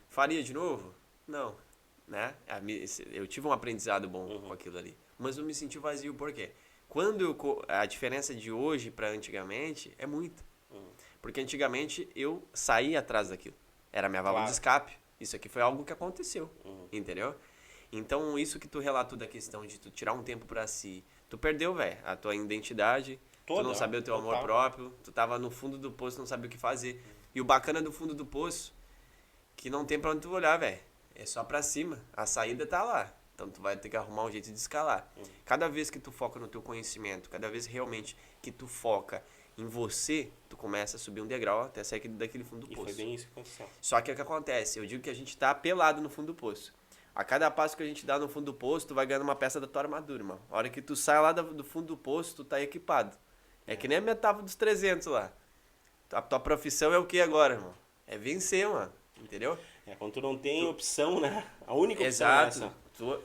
S2: Faria de novo? Não, né? Eu tive um aprendizado bom com aquilo ali, mas eu me senti vazio, por quê? A diferença de hoje para antigamente é muita. Porque antigamente eu saía atrás daquilo. Era a minha válvula de escape. Isso aqui foi algo que aconteceu, entendeu? Então, isso que tu relatou da questão de tu tirar um tempo pra si, tu perdeu, velho, a tua identidade, tu não sabia o teu amor próprio, tu tava no fundo do poço, não sabia o que fazer. E o bacana do fundo do poço, que não tem pra onde tu olhar, velho, é só pra cima, a saída tá lá. Então, tu vai ter que arrumar um jeito de escalar. Cada vez que tu foca no teu conhecimento, cada vez realmente que tu foca em você, tu começa a subir um degrau até sair daquele fundo do poço.
S1: E foi bem isso que aconteceu.
S2: Só que o que acontece? Eu digo que a gente tá pelado no fundo do poço. A cada passo que a gente dá no fundo do poço, tu vai ganhando uma peça da tua armadura, irmão. A hora que tu sai lá do fundo do poço, tu tá equipado. É que nem a metáfora dos 300 lá. A tua profissão é o que agora, irmão? É vencer, mano. Entendeu?
S1: Quando tu não tem opção, né? A única opção
S2: é
S1: essa.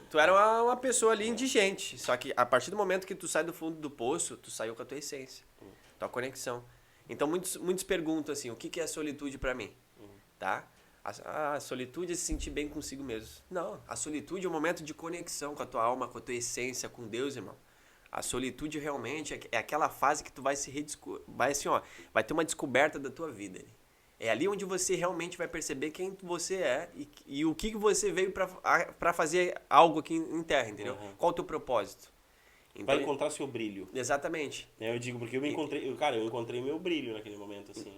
S2: Tu era uma pessoa ali indigente. Só que a partir do momento que tu sai do fundo do poço, tu saiu com a tua essência. Tua conexão. Então, muitos perguntam assim, o que é solitude pra mim? Tá? A solitude é se sentir bem consigo mesmo. Não, a solitude é um momento de conexão com a tua alma, com a tua essência, com Deus, irmão. A solitude realmente é aquela fase que tu vai vai ter uma descoberta da tua vida. É ali onde você realmente vai perceber quem você é e o que você veio pra fazer algo aqui em terra, entendeu? Qual o teu propósito?
S1: Então, vai encontrar seu brilho.
S2: Exatamente.
S1: Eu digo, porque eu encontrei meu brilho naquele momento, assim.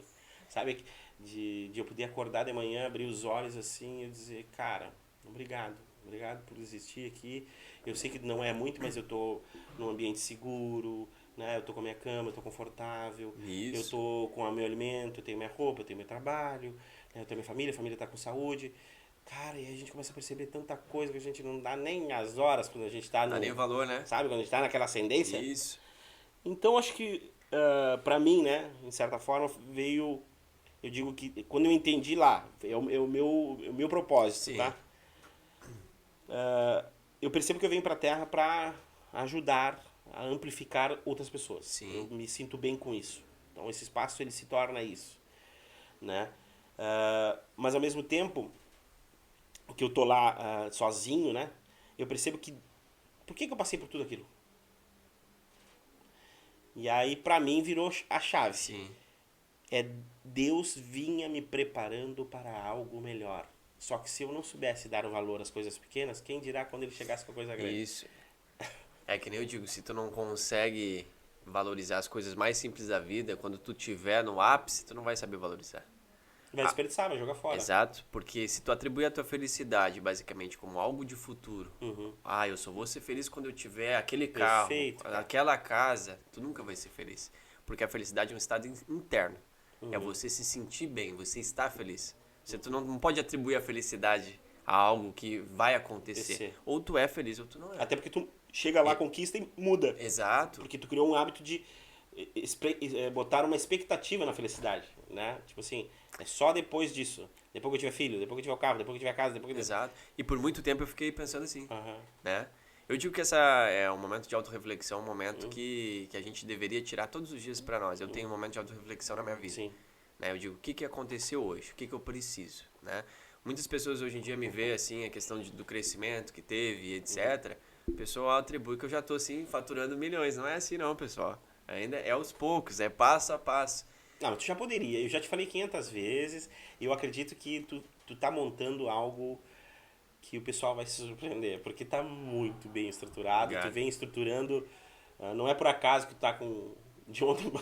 S1: Sabe, de eu poder acordar de manhã, abrir os olhos assim e dizer, cara, obrigado por existir aqui. Eu sei que não é muito, mas eu tô num ambiente seguro, né? Eu tô com a minha cama, eu tô confortável.
S2: Isso.
S1: Eu tô com o meu alimento, eu tenho minha roupa, eu tenho meu trabalho, né? Eu tenho minha família tá com saúde. Cara, e aí a gente começa a perceber tanta coisa que a gente não dá nem as horas quando a gente tá no...
S2: Dá nem valor, né?
S1: Sabe, quando a gente tá naquela ascendência.
S2: Isso.
S1: Então, acho que, pra mim, né, em certa forma, veio... Eu digo que quando eu entendi lá, é o meu propósito,
S2: Sim.
S1: tá? Eu percebo que eu venho pra Terra pra ajudar a amplificar outras pessoas.
S2: Sim.
S1: Eu me sinto bem com isso. Então, esse espaço, ele se torna isso, né? Mas ao mesmo tempo que eu tô lá sozinho, né? Eu percebo que... Por que eu passei por tudo aquilo? E aí, pra mim, virou a chave.
S2: Sim.
S1: Deus vinha me preparando para algo melhor. Só que se eu não soubesse dar valor às coisas pequenas, quem dirá quando ele chegasse com a coisa grande?
S2: Isso. É que nem eu digo, se tu não consegue valorizar as coisas mais simples da vida, quando tu tiver no ápice, tu não vai saber valorizar.
S1: Vai desperdiçar, vai jogar fora.
S2: Exato, porque se tu atribui a tua felicidade basicamente como algo de futuro, eu só vou ser feliz quando eu tiver aquele carro,
S1: Perfeito, cara.
S2: aquela casa, tu nunca vai ser feliz. Porque a felicidade é um estado interno. É você se sentir bem, você estar feliz. Tu não pode atribuir a felicidade a algo que vai acontecer. Ou tu é feliz ou tu não é.
S1: Até porque tu chega lá, conquista e muda.
S2: Exato.
S1: Porque tu criou um hábito de botar uma expectativa na felicidade, né? Tipo assim, é só depois disso. Depois que eu tiver filho, depois que eu tiver o carro, depois que eu tiver a casa, depois que...
S2: Exato. E por muito tempo eu fiquei pensando assim, né? Eu digo que essa é um momento de autorreflexão, um momento que a gente deveria tirar todos os dias para nós. Eu tenho um momento de autorreflexão na minha vida.
S1: Sim.
S2: Né? Eu digo, o que aconteceu hoje? O que eu preciso? Né? Muitas pessoas hoje em dia me veem assim, a questão do crescimento que teve, etc. O pessoal atribui que eu já estou assim, faturando milhões. Não é assim não, pessoal. Ainda é aos poucos, é passo a passo.
S1: Não, mas tu já poderia. Eu já te falei 500 vezes. E eu acredito que tu tá montando algo que o pessoal vai se surpreender. Porque tá muito bem estruturado.
S2: Obrigado.
S1: Tu vem estruturando. Não é por acaso que tu tá com... De ontem...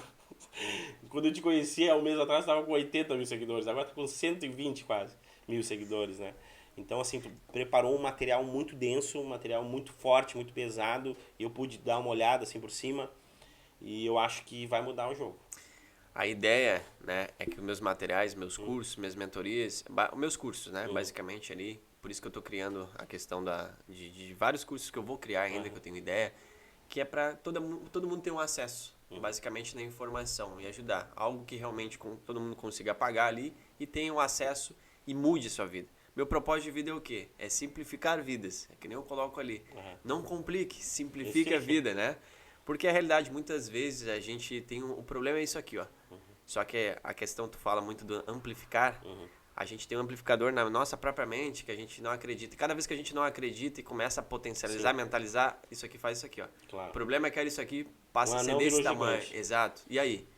S1: Quando eu te conheci há um mês atrás, tava com 80 mil seguidores. Agora tá com 120 quase mil seguidores, né? Então, assim, tu preparou um material muito denso, um material muito forte, muito pesado. E eu pude dar uma olhada, assim, por cima. E eu acho que vai mudar o jogo.
S2: A ideia, né, é que os meus materiais, meus cursos, minhas mentorias, meus cursos, né, basicamente ali, por isso que eu estou criando a questão de vários cursos que eu vou criar ainda, que eu tenho ideia, que é para todo mundo ter um acesso, basicamente, na informação e ajudar. Algo que realmente todo mundo consiga pagar ali e tenha um acesso e mude a sua vida. Meu propósito de vida é o quê? É simplificar vidas, é que nem eu coloco ali. Não complique, simplifique a vida, né? Porque a realidade, muitas vezes, a gente tem o problema é isso aqui, ó. Só que a questão, tu fala muito do amplificar, a gente tem um amplificador na nossa própria mente que a gente não acredita. E cada vez que a gente não acredita e começa a potencializar, mentalizar, isso aqui faz isso aqui, ó.
S1: Claro.
S2: O problema é que isso aqui passa a ser desse tamanho. Gigante. Exato. E aí?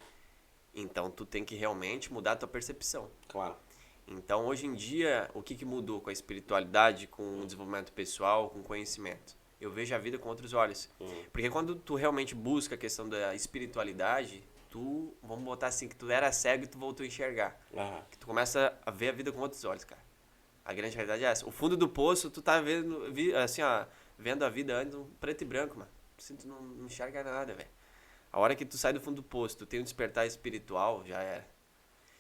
S2: Então, tu tem que realmente mudar a tua percepção.
S1: Claro.
S2: Então, hoje em dia, o que mudou com a espiritualidade, com o desenvolvimento pessoal, com o conhecimento? Eu vejo a vida com outros olhos. Porque quando tu realmente busca a questão da espiritualidade, vamos botar assim, que tu era cego e tu voltou a enxergar. Que tu começa a ver a vida com outros olhos, cara. A grande realidade é essa. O fundo do poço, tu tá vendo, assim, ó, vendo a vida antes, preto e branco, mano. Assim, tu não enxerga nada, velho. A hora que tu sai do fundo do poço, tu tem um despertar espiritual, já era.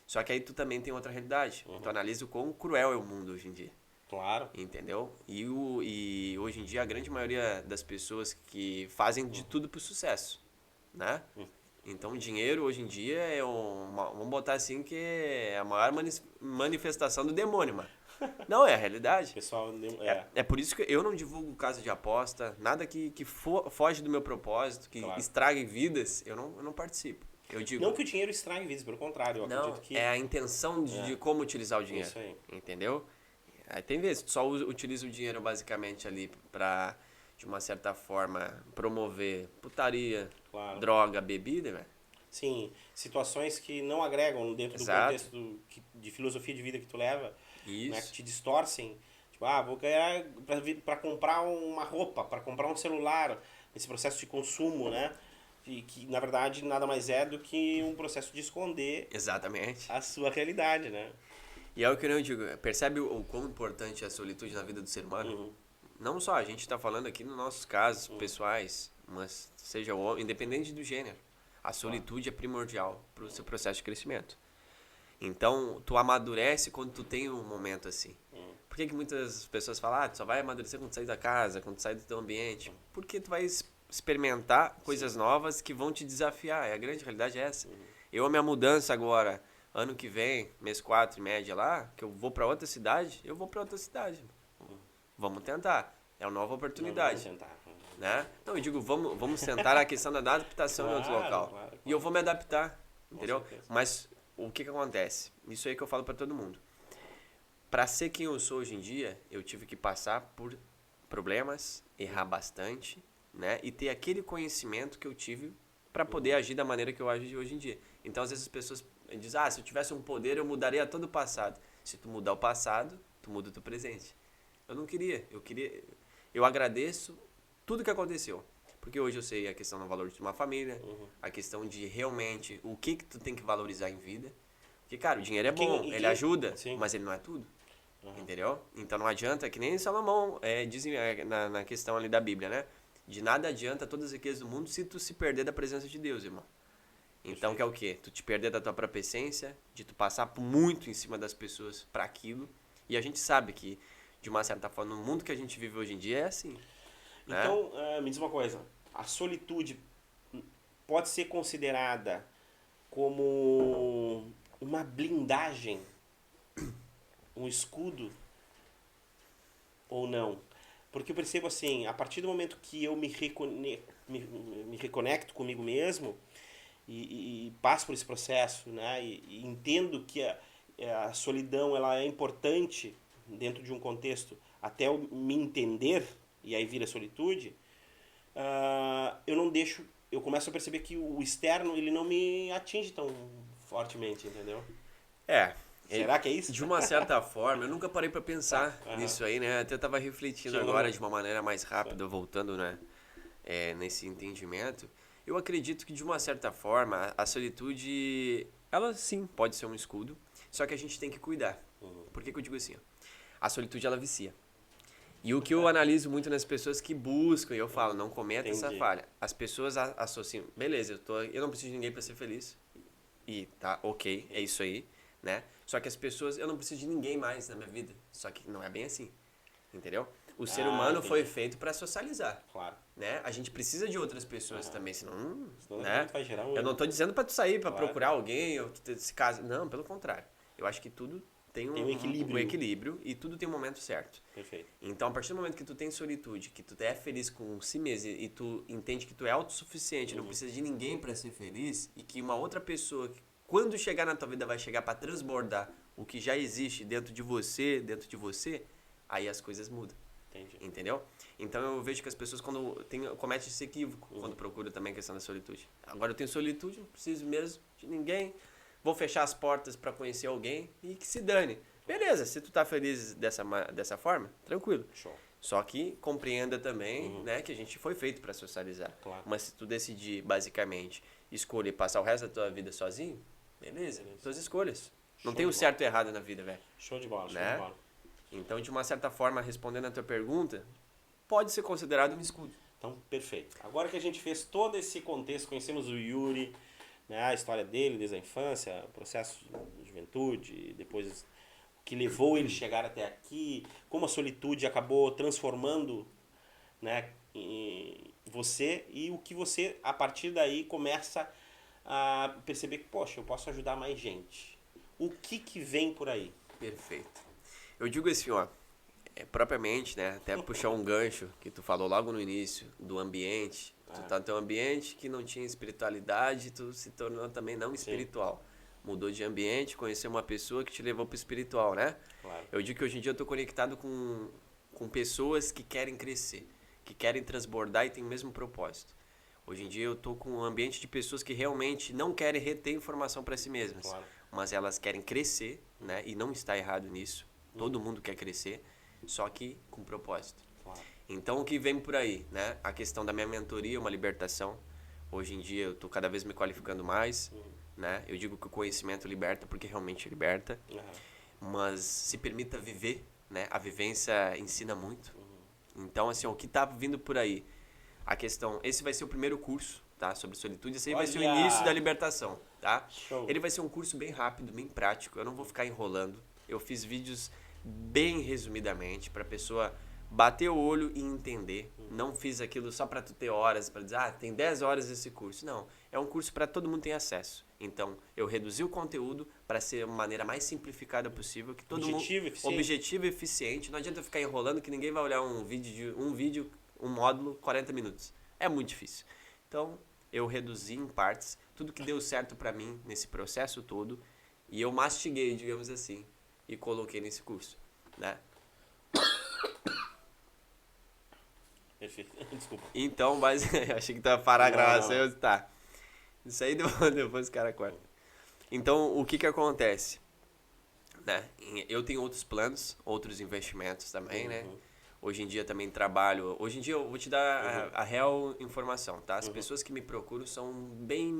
S2: Só que aí tu também tem outra realidade. Tu analisa o quão cruel é o mundo hoje em dia.
S1: Claro.
S2: Entendeu? E hoje em dia a grande maioria das pessoas que fazem de tudo pro sucesso, né? Então o dinheiro hoje em dia é vamos botar assim, que é a maior manifestação do demônio, mano. Não, é a realidade.
S1: Pessoal,
S2: é por isso que eu não divulgo casa de aposta, nada que foge do meu propósito, que estrague vidas, eu não participo. Eu digo,
S1: não que o dinheiro estrague vidas, pelo contrário, eu acredito que...
S2: é a intenção de como utilizar o dinheiro.
S1: Isso aí.
S2: Entendeu? Aí tem vezes que tu só utiliza o dinheiro basicamente ali pra, de uma certa forma, promover putaria, droga, bebida, velho.
S1: Sim, situações que não agregam dentro do contexto de filosofia de vida que tu leva, né, que te distorcem. Tipo, vou ganhar pra comprar uma roupa, pra comprar um celular, esse processo de consumo, né? E que, na verdade, nada mais é do que um processo de esconder a sua realidade, né?
S2: E é o que eu digo, percebe o quão importante é a solitude na vida do ser humano? Não só, a gente está falando aqui nos nossos casos pessoais, mas seja independente do gênero. A solitude é primordial para o seu processo de crescimento. Então, tu amadurece quando tu tem um momento assim. Por que muitas pessoas falam, tu só vai amadurecer quando tu sair da casa, quando tu sair do teu ambiente? Porque tu vai experimentar coisas novas que vão te desafiar. A grande realidade é essa. A minha mudança agora... Ano que vem, mês 4 em média lá, que eu vou pra outra cidade, eu vou pra outra cidade. Vamos tentar. É uma nova oportunidade.
S1: Vamos tentar.
S2: Né? Não, eu digo, vamos tentar a questão da adaptação em outro local.
S1: Claro.
S2: E eu vou me adaptar, entendeu? Mas o que acontece? Isso aí que eu falo para todo mundo. Para ser quem eu sou hoje em dia, eu tive que passar por problemas, errar bastante, né? E ter aquele conhecimento que eu tive para poder agir da maneira que eu ajo hoje em dia. Então, às vezes as pessoas dizem, se eu tivesse um poder, eu mudaria todo o passado. Se tu mudar o passado, tu muda o teu presente. Eu não queria. Eu agradeço tudo que aconteceu. Porque hoje eu sei a questão do valor de uma família, a questão de realmente o que tu tem que valorizar em vida. Porque, cara, o dinheiro é bom, ele ajuda, mas ele não é tudo. Entendeu? Então não adianta, que nem Salomão dizem na questão ali da Bíblia, né? De nada adianta todas as riquezas do mundo se tu se perder da presença de Deus, irmão. Então, que é o quê? Tu te perder da tua própria essência, de tu passar muito em cima das pessoas para aquilo. E a gente sabe que, de uma certa forma, no mundo que a gente vive hoje em dia é assim.
S1: Então, me diz uma coisa. A solitude pode ser considerada como uma blindagem, um escudo ou não? Porque eu percebo assim, a partir do momento que eu me reconecto comigo mesmo e passo por esse processo, né, e entendo que a solidão ela é importante dentro de um contexto até eu me entender, e aí vira solitude, eu não deixo, eu começo a perceber que o externo ele não me atinge tão fortemente, entendeu? Será que é isso?
S2: De uma certa forma, eu nunca parei pra pensar nisso aí, né? Até tava refletindo agora de uma maneira mais rápida, voltando, né? Nesse entendimento. Eu acredito que, de uma certa forma, a solitude, ela sim pode ser um escudo, só que a gente tem que cuidar. Por que eu digo assim? A solitude, ela vicia. E o que eu analiso muito nas pessoas que buscam, e eu falo, não cometa essa falha. As pessoas associam, beleza, eu não preciso de ninguém pra ser feliz. E tá, ok, é isso aí, né? Só que as pessoas, eu não preciso de ninguém mais na minha vida. Só que não é bem assim, entendeu? O ser humano foi feito para socializar.
S1: Claro.
S2: Né? A gente precisa de outras pessoas também, senão
S1: né? Vai gerar
S2: eu não tô dizendo para tu sair, para procurar alguém, ou tu ter esse caso. Não, pelo contrário. Eu acho que tudo tem um equilíbrio e tudo tem um momento certo.
S1: Perfeito.
S2: Então, a partir do momento que tu tem solitude, que tu é feliz com si mesmo e tu entende que tu é autossuficiente, não precisa de ninguém para ser feliz, e que uma outra pessoa, quando chegar na tua vida, vai chegar para transbordar o que já existe dentro de você, aí as coisas mudam.
S1: Entendi.
S2: Entendeu? Então eu vejo que as pessoas cometem esse equívoco quando procuram também a questão da solitude. Agora eu tenho solitude, não preciso mesmo de ninguém, vou fechar as portas para conhecer alguém e que se dane. Beleza, se tu tá feliz dessa forma, tranquilo.
S1: Show.
S2: Só que compreenda também, né, que a gente foi feito para socializar.
S1: Claro.
S2: Mas se tu decidir, basicamente, escolher passar o resto da tua vida sozinho, beleza. Tuas escolhas. Não tem o certo e errado na vida, velho.
S1: Show de bola,
S2: né?
S1: show de bola.
S2: Então, de uma certa forma, respondendo a tua pergunta, pode ser considerado um escudo.
S1: Então, perfeito. Agora que a gente fez todo esse contexto, conhecemos o Yuri, né, a história dele desde a infância, o processo de juventude, depois o que levou ele a chegar até aqui, como a solitude acabou transformando, né, em você, e o que você, a partir daí, começa a perceber que, poxa, eu posso ajudar mais gente. O que vem por aí?
S2: Perfeito. Eu digo assim, ó, propriamente, né, até puxar um gancho que tu falou logo no início, do ambiente. Tu tá no teu ambiente que não tinha espiritualidade, tu se tornou também não espiritual. Sim. Mudou de ambiente, conheceu uma pessoa que te levou pro espiritual, né?
S1: Claro.
S2: Eu digo que hoje em dia eu tô conectado com pessoas que querem crescer, que querem transbordar e têm o mesmo propósito. Hoje em dia eu tô com um ambiente de pessoas que realmente não querem reter informação para si mesmas, claro, mas elas querem crescer, né? E não está errado nisso. Todo mundo quer crescer, só que com propósito. Claro. Então, o que vem por aí, né? A questão da minha mentoria, uma libertação. Hoje em dia, eu estou cada vez me qualificando mais, né? Eu digo que o conhecimento liberta, porque realmente liberta. Mas se permita viver, né? A vivência ensina muito. Então, assim, o que está vindo por aí? A questão... Esse vai ser o primeiro curso, tá? Sobre solitude. Esse aí vai ser o início da libertação, tá? Show. Ele vai ser um curso bem rápido, bem prático. Eu não vou ficar enrolando. Eu fiz vídeos bem resumidamente para a pessoa bater o olho e entender. Não fiz aquilo só para tu ter horas, para dizer, tem 10 horas esse curso. Não, é um curso para todo mundo ter acesso. Então, eu reduzi o conteúdo para ser uma maneira mais simplificada possível, que todo
S1: objetivo,
S2: mundo objetivo e eficiente. Não adianta eu ficar enrolando que ninguém vai olhar um módulo 40 minutos. É muito difícil. Então, eu reduzi em partes tudo que deu certo para mim nesse processo todo. E eu mastiguei, digamos assim, e coloquei nesse curso, né?
S1: Perfeito. Desculpa.
S2: Então, achei que tu ia parar a
S1: Não,
S2: gravação,
S1: não.
S2: tá. Isso aí depois o cara corta. Então, o que que acontece? Né? Eu tenho outros planos, outros investimentos também, né? Hoje em dia também trabalho... Hoje em dia eu vou te dar a real informação, tá? As pessoas que me procuram são bem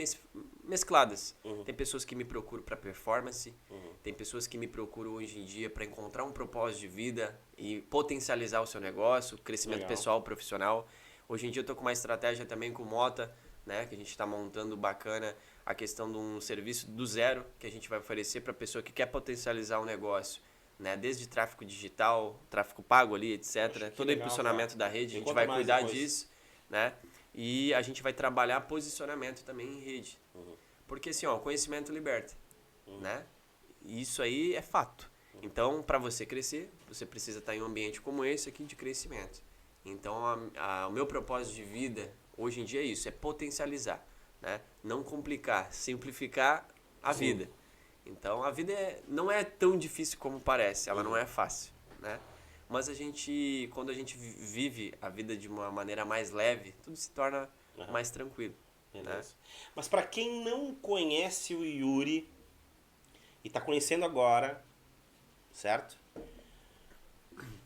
S2: mescladas. Tem pessoas que me procuram para performance, tem pessoas que me procuram hoje em dia para encontrar um propósito de vida e potencializar o seu negócio, crescimento pessoal, profissional. Hoje em dia eu tô com uma estratégia também com o Mota, né? Que a gente está montando bacana a questão de um serviço do zero que a gente vai oferecer para a pessoa que quer potencializar o negócio, né? Desde tráfego digital, tráfego pago ali, etc. Todo o impulsionamento da rede, a gente vai cuidar disso, né? E a gente vai trabalhar posicionamento também em rede. Porque assim, ó, conhecimento liberta, né? E isso aí é fato. Então, para você crescer, você precisa estar em um ambiente como esse aqui de crescimento. Então, o meu propósito de vida hoje em dia é isso, é potencializar, né? Não complicar, simplificar a vida. Então, a vida não é tão difícil como parece, ela não é fácil, né? Mas quando a gente vive a vida de uma maneira mais leve, tudo se torna mais tranquilo. Né?
S1: Mas para quem não conhece o Yuri e está conhecendo agora, certo?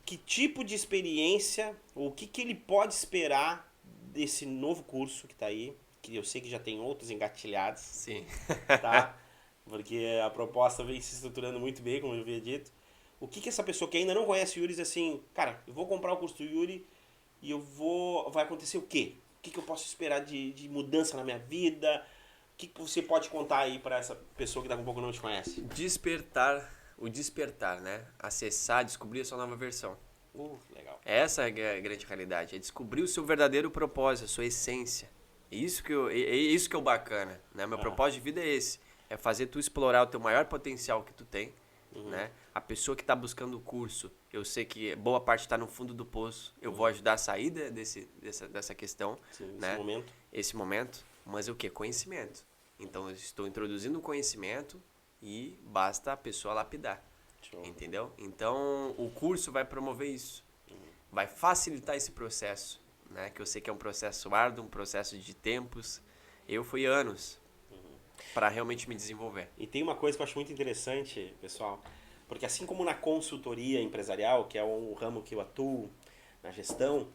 S1: Que tipo de experiência, ou o que ele pode esperar desse novo curso que está aí, que eu sei que já tem outros engatilhados.
S2: Sim.
S1: Tá? Porque a proposta vem se estruturando muito bem, como eu havia dito. O que essa pessoa que ainda não conhece o Yuri diz assim, cara, eu vou comprar o curso do Yuri e vai acontecer o quê? O que eu posso esperar de mudança na minha vida? O que você pode contar aí para essa pessoa que daqui a pouco não te conhece?
S2: O despertar, né? Acessar, descobrir a sua nova versão.
S1: Legal.
S2: Essa é a grande realidade, é descobrir o seu verdadeiro propósito, a sua essência. Isso que é o bacana, né? Meu propósito de vida é esse, é fazer tu explorar o teu maior potencial que tu tem, né? A pessoa que está buscando o curso, eu sei que boa parte está no fundo do poço, eu vou ajudar a sair dessa questão, né? Esse momento, mas o que? Conhecimento. Então eu estou introduzindo o conhecimento e basta a pessoa lapidar. Entendeu? Então, o curso vai promover isso. Vai facilitar esse processo, né? Que eu sei que é um processo árduo, um processo de tempos. Eu fui anos para realmente me desenvolver.
S1: E tem uma coisa que eu acho muito interessante, pessoal, porque assim como na consultoria empresarial, que é um ramo que eu atuo na gestão,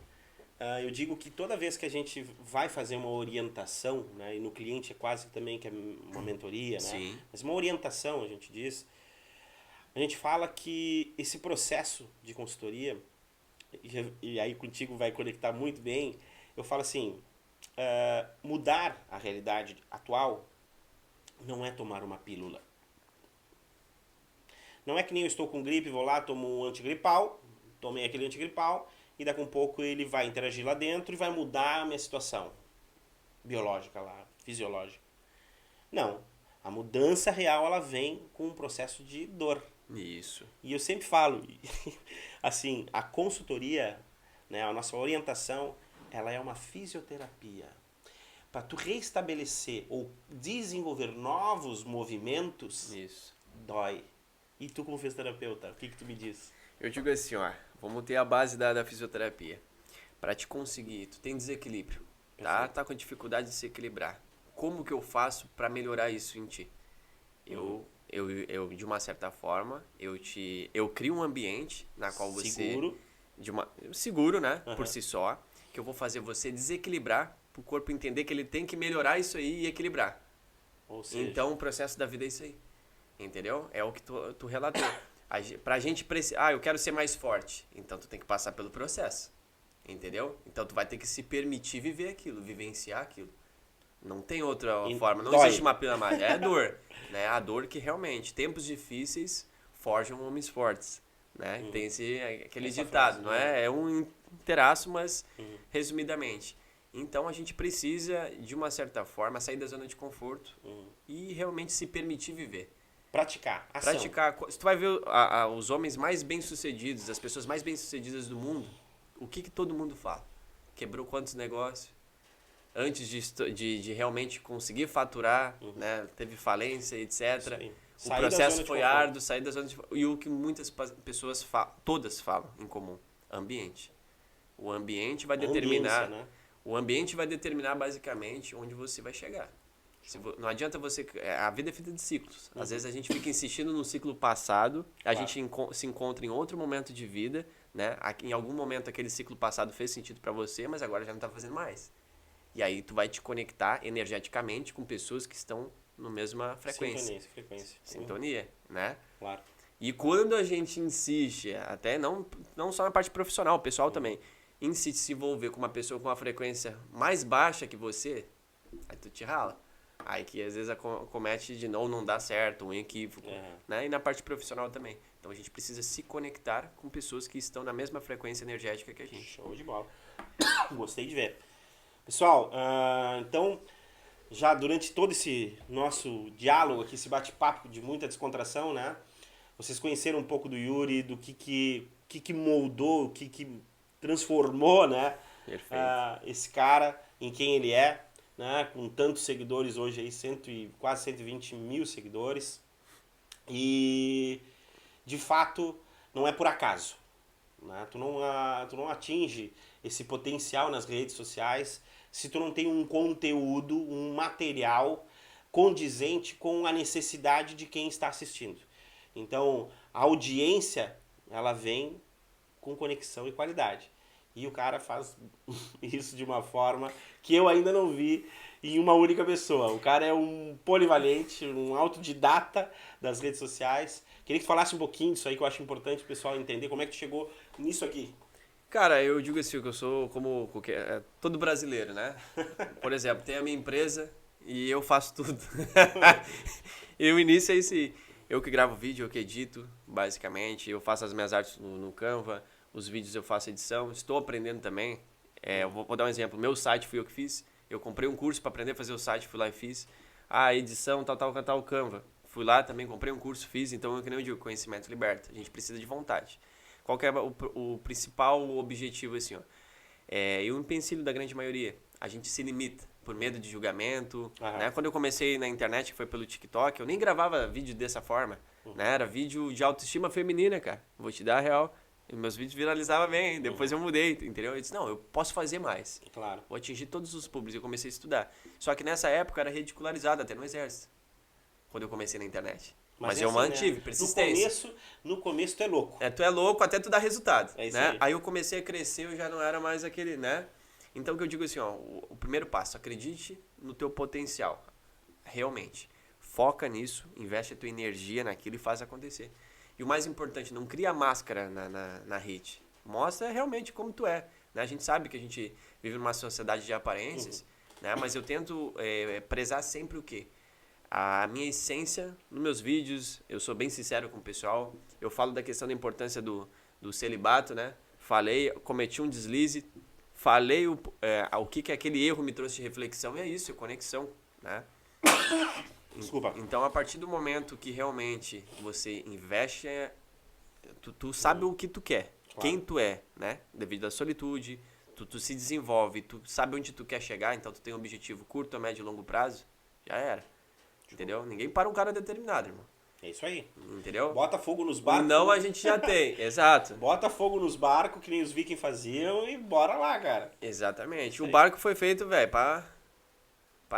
S1: eu digo que toda vez que a gente vai fazer uma orientação, né, e no cliente é quase também que é uma mentoria, né?
S2: Sim.
S1: Mas uma orientação, a gente diz, a gente fala que esse processo de consultoria, e aí contigo vai conectar muito bem, eu falo assim, mudar a realidade atual não é tomar uma pílula. Não é que nem eu estou com gripe, vou lá, tomo um antigripal, tomei aquele antigripal, e daqui a um pouco ele vai interagir lá dentro e vai mudar a minha situação biológica lá, fisiológica. Não. A mudança real, ela vem com um processo de dor.
S2: Isso.
S1: E eu sempre falo, assim, a consultoria, né, a nossa orientação, ela é uma fisioterapia. Para tu reestabelecer ou desenvolver novos movimentos,
S2: Isso.
S1: dói. E tu como fisioterapeuta, o que tu me diz?
S2: Eu digo assim, ó, vamos ter a base da fisioterapia. Para te conseguir, tu tem desequilíbrio, tá? Tá com dificuldade de se equilibrar. Como que eu faço para melhorar isso em ti? Eu, de uma certa forma, eu crio um ambiente na qual você... Seguro, né? Por si só. Que eu vou fazer você desequilibrar para o corpo entender que ele tem que melhorar isso aí e equilibrar.
S1: Ou seja...
S2: Então, o processo da vida é isso aí. Entendeu? É o que tu relatou. Pra gente eu quero ser mais forte. Então, tu tem que passar pelo processo. Entendeu? Então, tu vai ter que se permitir viver aquilo, vivenciar aquilo. Não tem outra forma. Não existe uma pílula mágica. É dor. Né? A dor que realmente, tempos difíceis forjam homens fortes. Né? Tem aquele ditado, não é? É um inteiraço, mas resumidamente. Então, a gente precisa, de uma certa forma, sair da zona de conforto e realmente se permitir viver.
S1: Praticar. Ação.
S2: Se tu vai ver os homens mais bem-sucedidos, as pessoas mais bem-sucedidas do mundo, o que todo mundo fala? Quebrou quantos negócios? Antes de realmente conseguir faturar, né? Teve falência, etc. O processo foi árduo, sair da zona de conforto. E o que muitas pessoas todas falam em comum, ambiente. O ambiente vai determinar,
S1: né?
S2: o ambiente vai determinar basicamente onde você vai chegar. Não adianta você... A vida é feita de ciclos. Às vezes a gente fica insistindo no ciclo passado, a gente se encontra em outro momento de vida, né? Em algum momento aquele ciclo passado fez sentido para você, mas agora já não está fazendo mais. E aí tu vai te conectar energeticamente com pessoas que estão na mesma frequência. Sintonia, né?
S1: Claro.
S2: E quando a gente insiste, até não só na parte profissional, o pessoal também, insiste se envolver com uma pessoa com uma frequência mais baixa que você, aí tu te rala. Aí que às vezes acomete de não dá certo, um equívoco, né? E na parte profissional também. Então a gente precisa se conectar com pessoas que estão na mesma frequência energética que a gente.
S1: Show de bola. Gostei de ver. Pessoal, então, já durante todo esse nosso diálogo aqui, esse bate-papo de muita descontração, né? Vocês conheceram um pouco do Yuri, do que moldou, o que transformou, né? Esse cara em quem ele é. Né, com tantos seguidores hoje aí, quase 120 mil seguidores, e de fato não é por acaso, né? Tu não atinge esse potencial nas redes sociais se tu não tem um conteúdo, um material condizente com a necessidade de quem está assistindo. Então a audiência ela vem com conexão e qualidade. E o cara faz isso de uma forma que eu ainda não vi em uma única pessoa. O cara é um polivalente, um autodidata das redes sociais. Queria que tu falasse um pouquinho disso aí, que eu acho importante o pessoal entender como é que tu chegou nisso aqui.
S2: Cara, eu digo assim, que eu sou como todo brasileiro, né? Por exemplo, tem a minha empresa e eu faço tudo. E o início é esse, eu que gravo vídeo, eu que edito, basicamente. Eu faço as minhas artes no Canva. Os vídeos eu faço edição, estou aprendendo também. Eu vou dar um exemplo. Meu site fui eu que fiz. Eu comprei um curso para aprender a fazer o site, fui lá e fiz. Edição, tal, Canva. Fui lá também, comprei um curso, fiz. Então, que nem eu digo, conhecimento liberta. A gente precisa de vontade. Qual que é o principal objetivo, assim, ó? E o empecilho da grande maioria. A gente se limita por medo de julgamento. Né? Quando eu comecei na internet, que foi pelo TikTok, eu nem gravava vídeo dessa forma. Né? Era vídeo de autoestima feminina, cara. Vou te dar a real. E meus vídeos viralizavam bem, depois eu mudei, entendeu? Eu disse, não, eu posso fazer mais.
S1: Claro.
S2: Vou atingir todos os públicos. Eu comecei a estudar. Só que nessa época era ridicularizado, até no exército. Quando eu comecei na internet. Mas eu mantive, persistência.
S1: No começo tu é louco.
S2: Tu é louco até tu dar resultado.
S1: É isso
S2: né?
S1: aí.
S2: Aí eu comecei a crescer, eu já não era mais aquele, né? Então o que eu digo assim, ó, o primeiro passo, acredite no teu potencial. Realmente. Foca nisso, investe a tua energia naquilo e faz acontecer. E o mais importante, não cria máscara na rede. Mostra realmente como tu é. Né? A gente sabe que a gente vive numa sociedade de aparências, né? Mas eu tento prezar sempre o quê? A minha essência nos meus vídeos. Eu sou bem sincero com o pessoal. Eu falo da questão da importância do celibato, né? Falei, cometi um deslize. Falei o que aquele erro me trouxe de reflexão. E é isso, conexão, né?
S1: Desculpa.
S2: Então, a partir do momento que realmente você investe, tu sabe o que tu quer, claro. Quem tu é, né? Devido à solitude, tu se desenvolve, tu sabe onde tu quer chegar, então tu tem um objetivo curto, médio e longo prazo, já era. Entendeu? Ninguém para um cara determinado, irmão.
S1: É isso aí.
S2: Entendeu?
S1: Bota fogo nos barcos.
S2: Não, a gente já tem, exato.
S1: Bota fogo nos barcos, que nem os vikings faziam, e bora lá, cara.
S2: Exatamente. O barco foi feito, velho, pra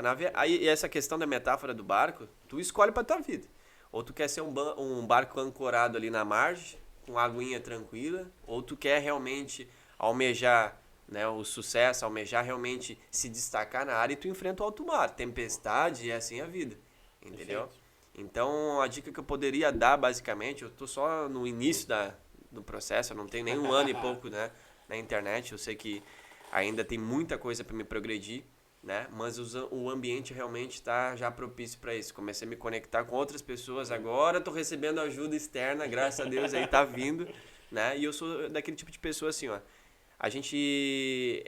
S2: navegar. Aí essa questão da metáfora do barco, tu escolhe pra tua vida. Ou tu quer ser um barco ancorado ali na margem, com aguinha tranquila, ou tu quer realmente almejar, né, o sucesso, almejar realmente se destacar na área e tu enfrenta o alto mar, tempestade e assim a vida. Entendeu? Perfeito. Então, a dica que eu poderia dar, basicamente, eu tô só no início do processo, eu não tenho nem um ano e pouco, né, na internet, eu sei que ainda tem muita coisa para me progredir, né, mas o ambiente realmente está já propício para isso. Comecei a me conectar com outras pessoas agora, tô recebendo ajuda externa, graças a Deus, aí tá vindo, né, e eu sou daquele tipo de pessoa assim, ó, a gente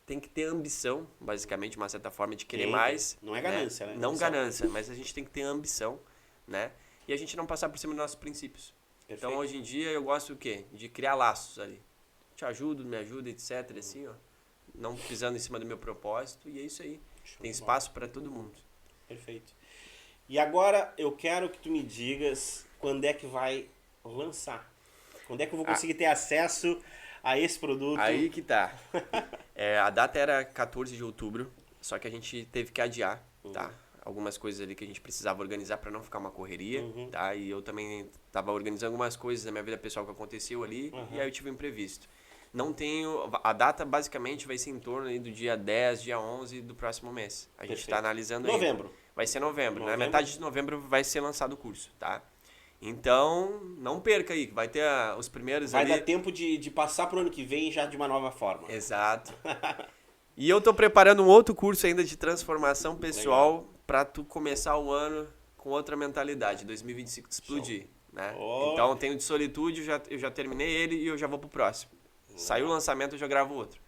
S2: tem que ter ambição, basicamente, de uma certa forma, de querer mais.
S1: Não é ganância, né?
S2: Não ganância, mas a gente tem que ter ambição, né? E a gente não passar por cima dos nossos princípios. Perfeito. Então, hoje em dia, eu gosto o quê? De criar laços ali. Te ajudo, me ajuda, etc. Assim, ó. Não pisando em cima do meu propósito. E é isso aí. Tem espaço para todo mundo.
S1: Perfeito. E agora eu quero que tu me digas quando é que vai lançar. Quando é que eu vou conseguir ter acesso a esse produto?
S2: Aí que tá. A data era 14 de outubro, só que a gente teve que adiar, tá? Algumas coisas ali que a gente precisava organizar para não ficar uma correria, tá? E eu também tava organizando algumas coisas na minha vida pessoal que aconteceu ali, e aí eu tive um imprevisto. Não tenho... A data basicamente vai ser em torno aí do dia 10, dia 11 do próximo mês. A gente está analisando aí.
S1: Novembro.
S2: Vai ser novembro. Na metade de novembro vai ser lançado o curso, tá? Então, não perca aí, vai ter os primeiros
S1: vai
S2: ali...
S1: dar tempo de passar pro ano que vem já de uma nova forma.
S2: Exato. E eu tô preparando um outro curso ainda de transformação pessoal para tu começar o ano com outra mentalidade, 2025 explodir, né? Então, tenho de solitude, eu já terminei ele e eu já vou pro próximo. Saiu o lançamento, eu já gravo outro.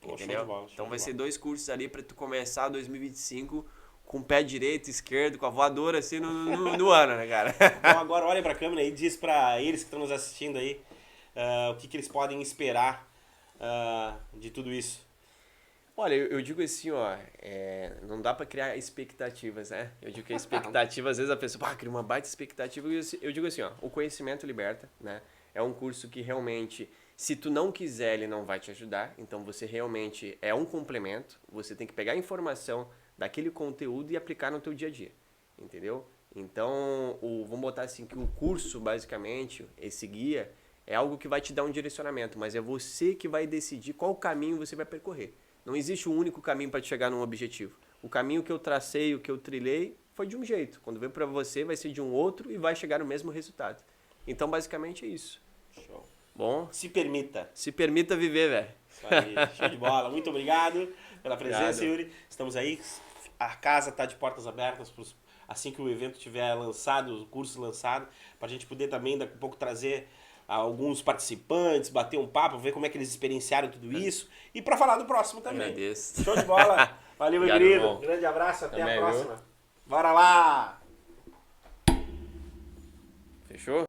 S2: Entendeu? Então vai ser 2 cursos ali para tu começar 2025 com o pé direito, esquerdo, com a voadora assim no ano, né, cara?
S1: Então agora olha pra câmera e diz pra eles que estão nos assistindo aí o que eles podem esperar de tudo isso.
S2: Olha, eu digo assim, ó, não dá pra criar expectativas, né? Eu digo que a expectativa, às vezes a pessoa, cria uma baita expectativa. Eu digo assim, ó, o conhecimento liberta, né? É um curso que realmente, se tu não quiser, ele não vai te ajudar. Então você realmente é um complemento. Você tem que pegar a informação daquele conteúdo e aplicar no teu dia a dia, entendeu? Então, vamos botar assim que o curso, basicamente, esse guia, é algo que vai te dar um direcionamento, mas é você que vai decidir qual caminho você vai percorrer. Não existe um único caminho para chegar num objetivo. O caminho que eu tracei, o que eu trilhei, foi de um jeito. Quando vem para você, vai ser de um outro e vai chegar no mesmo resultado. Então, basicamente, é isso.
S1: Show.
S2: Bom?
S1: Se permita.
S2: Se permita viver, velho.
S1: Isso aí, show de bola. Muito obrigado pela presença, Yuri. Estamos aí. A casa está de portas abertas assim que o evento tiver lançado, o curso lançado, para a gente poder também daqui a pouco trazer alguns participantes, bater um papo, ver como é que eles experienciaram tudo isso e para falar do próximo também.
S2: Agradeço.
S1: Show de bola. Valeu, meu querido. Irmão. Grande abraço, até a próxima. Viu? Bora lá.
S2: Fechou?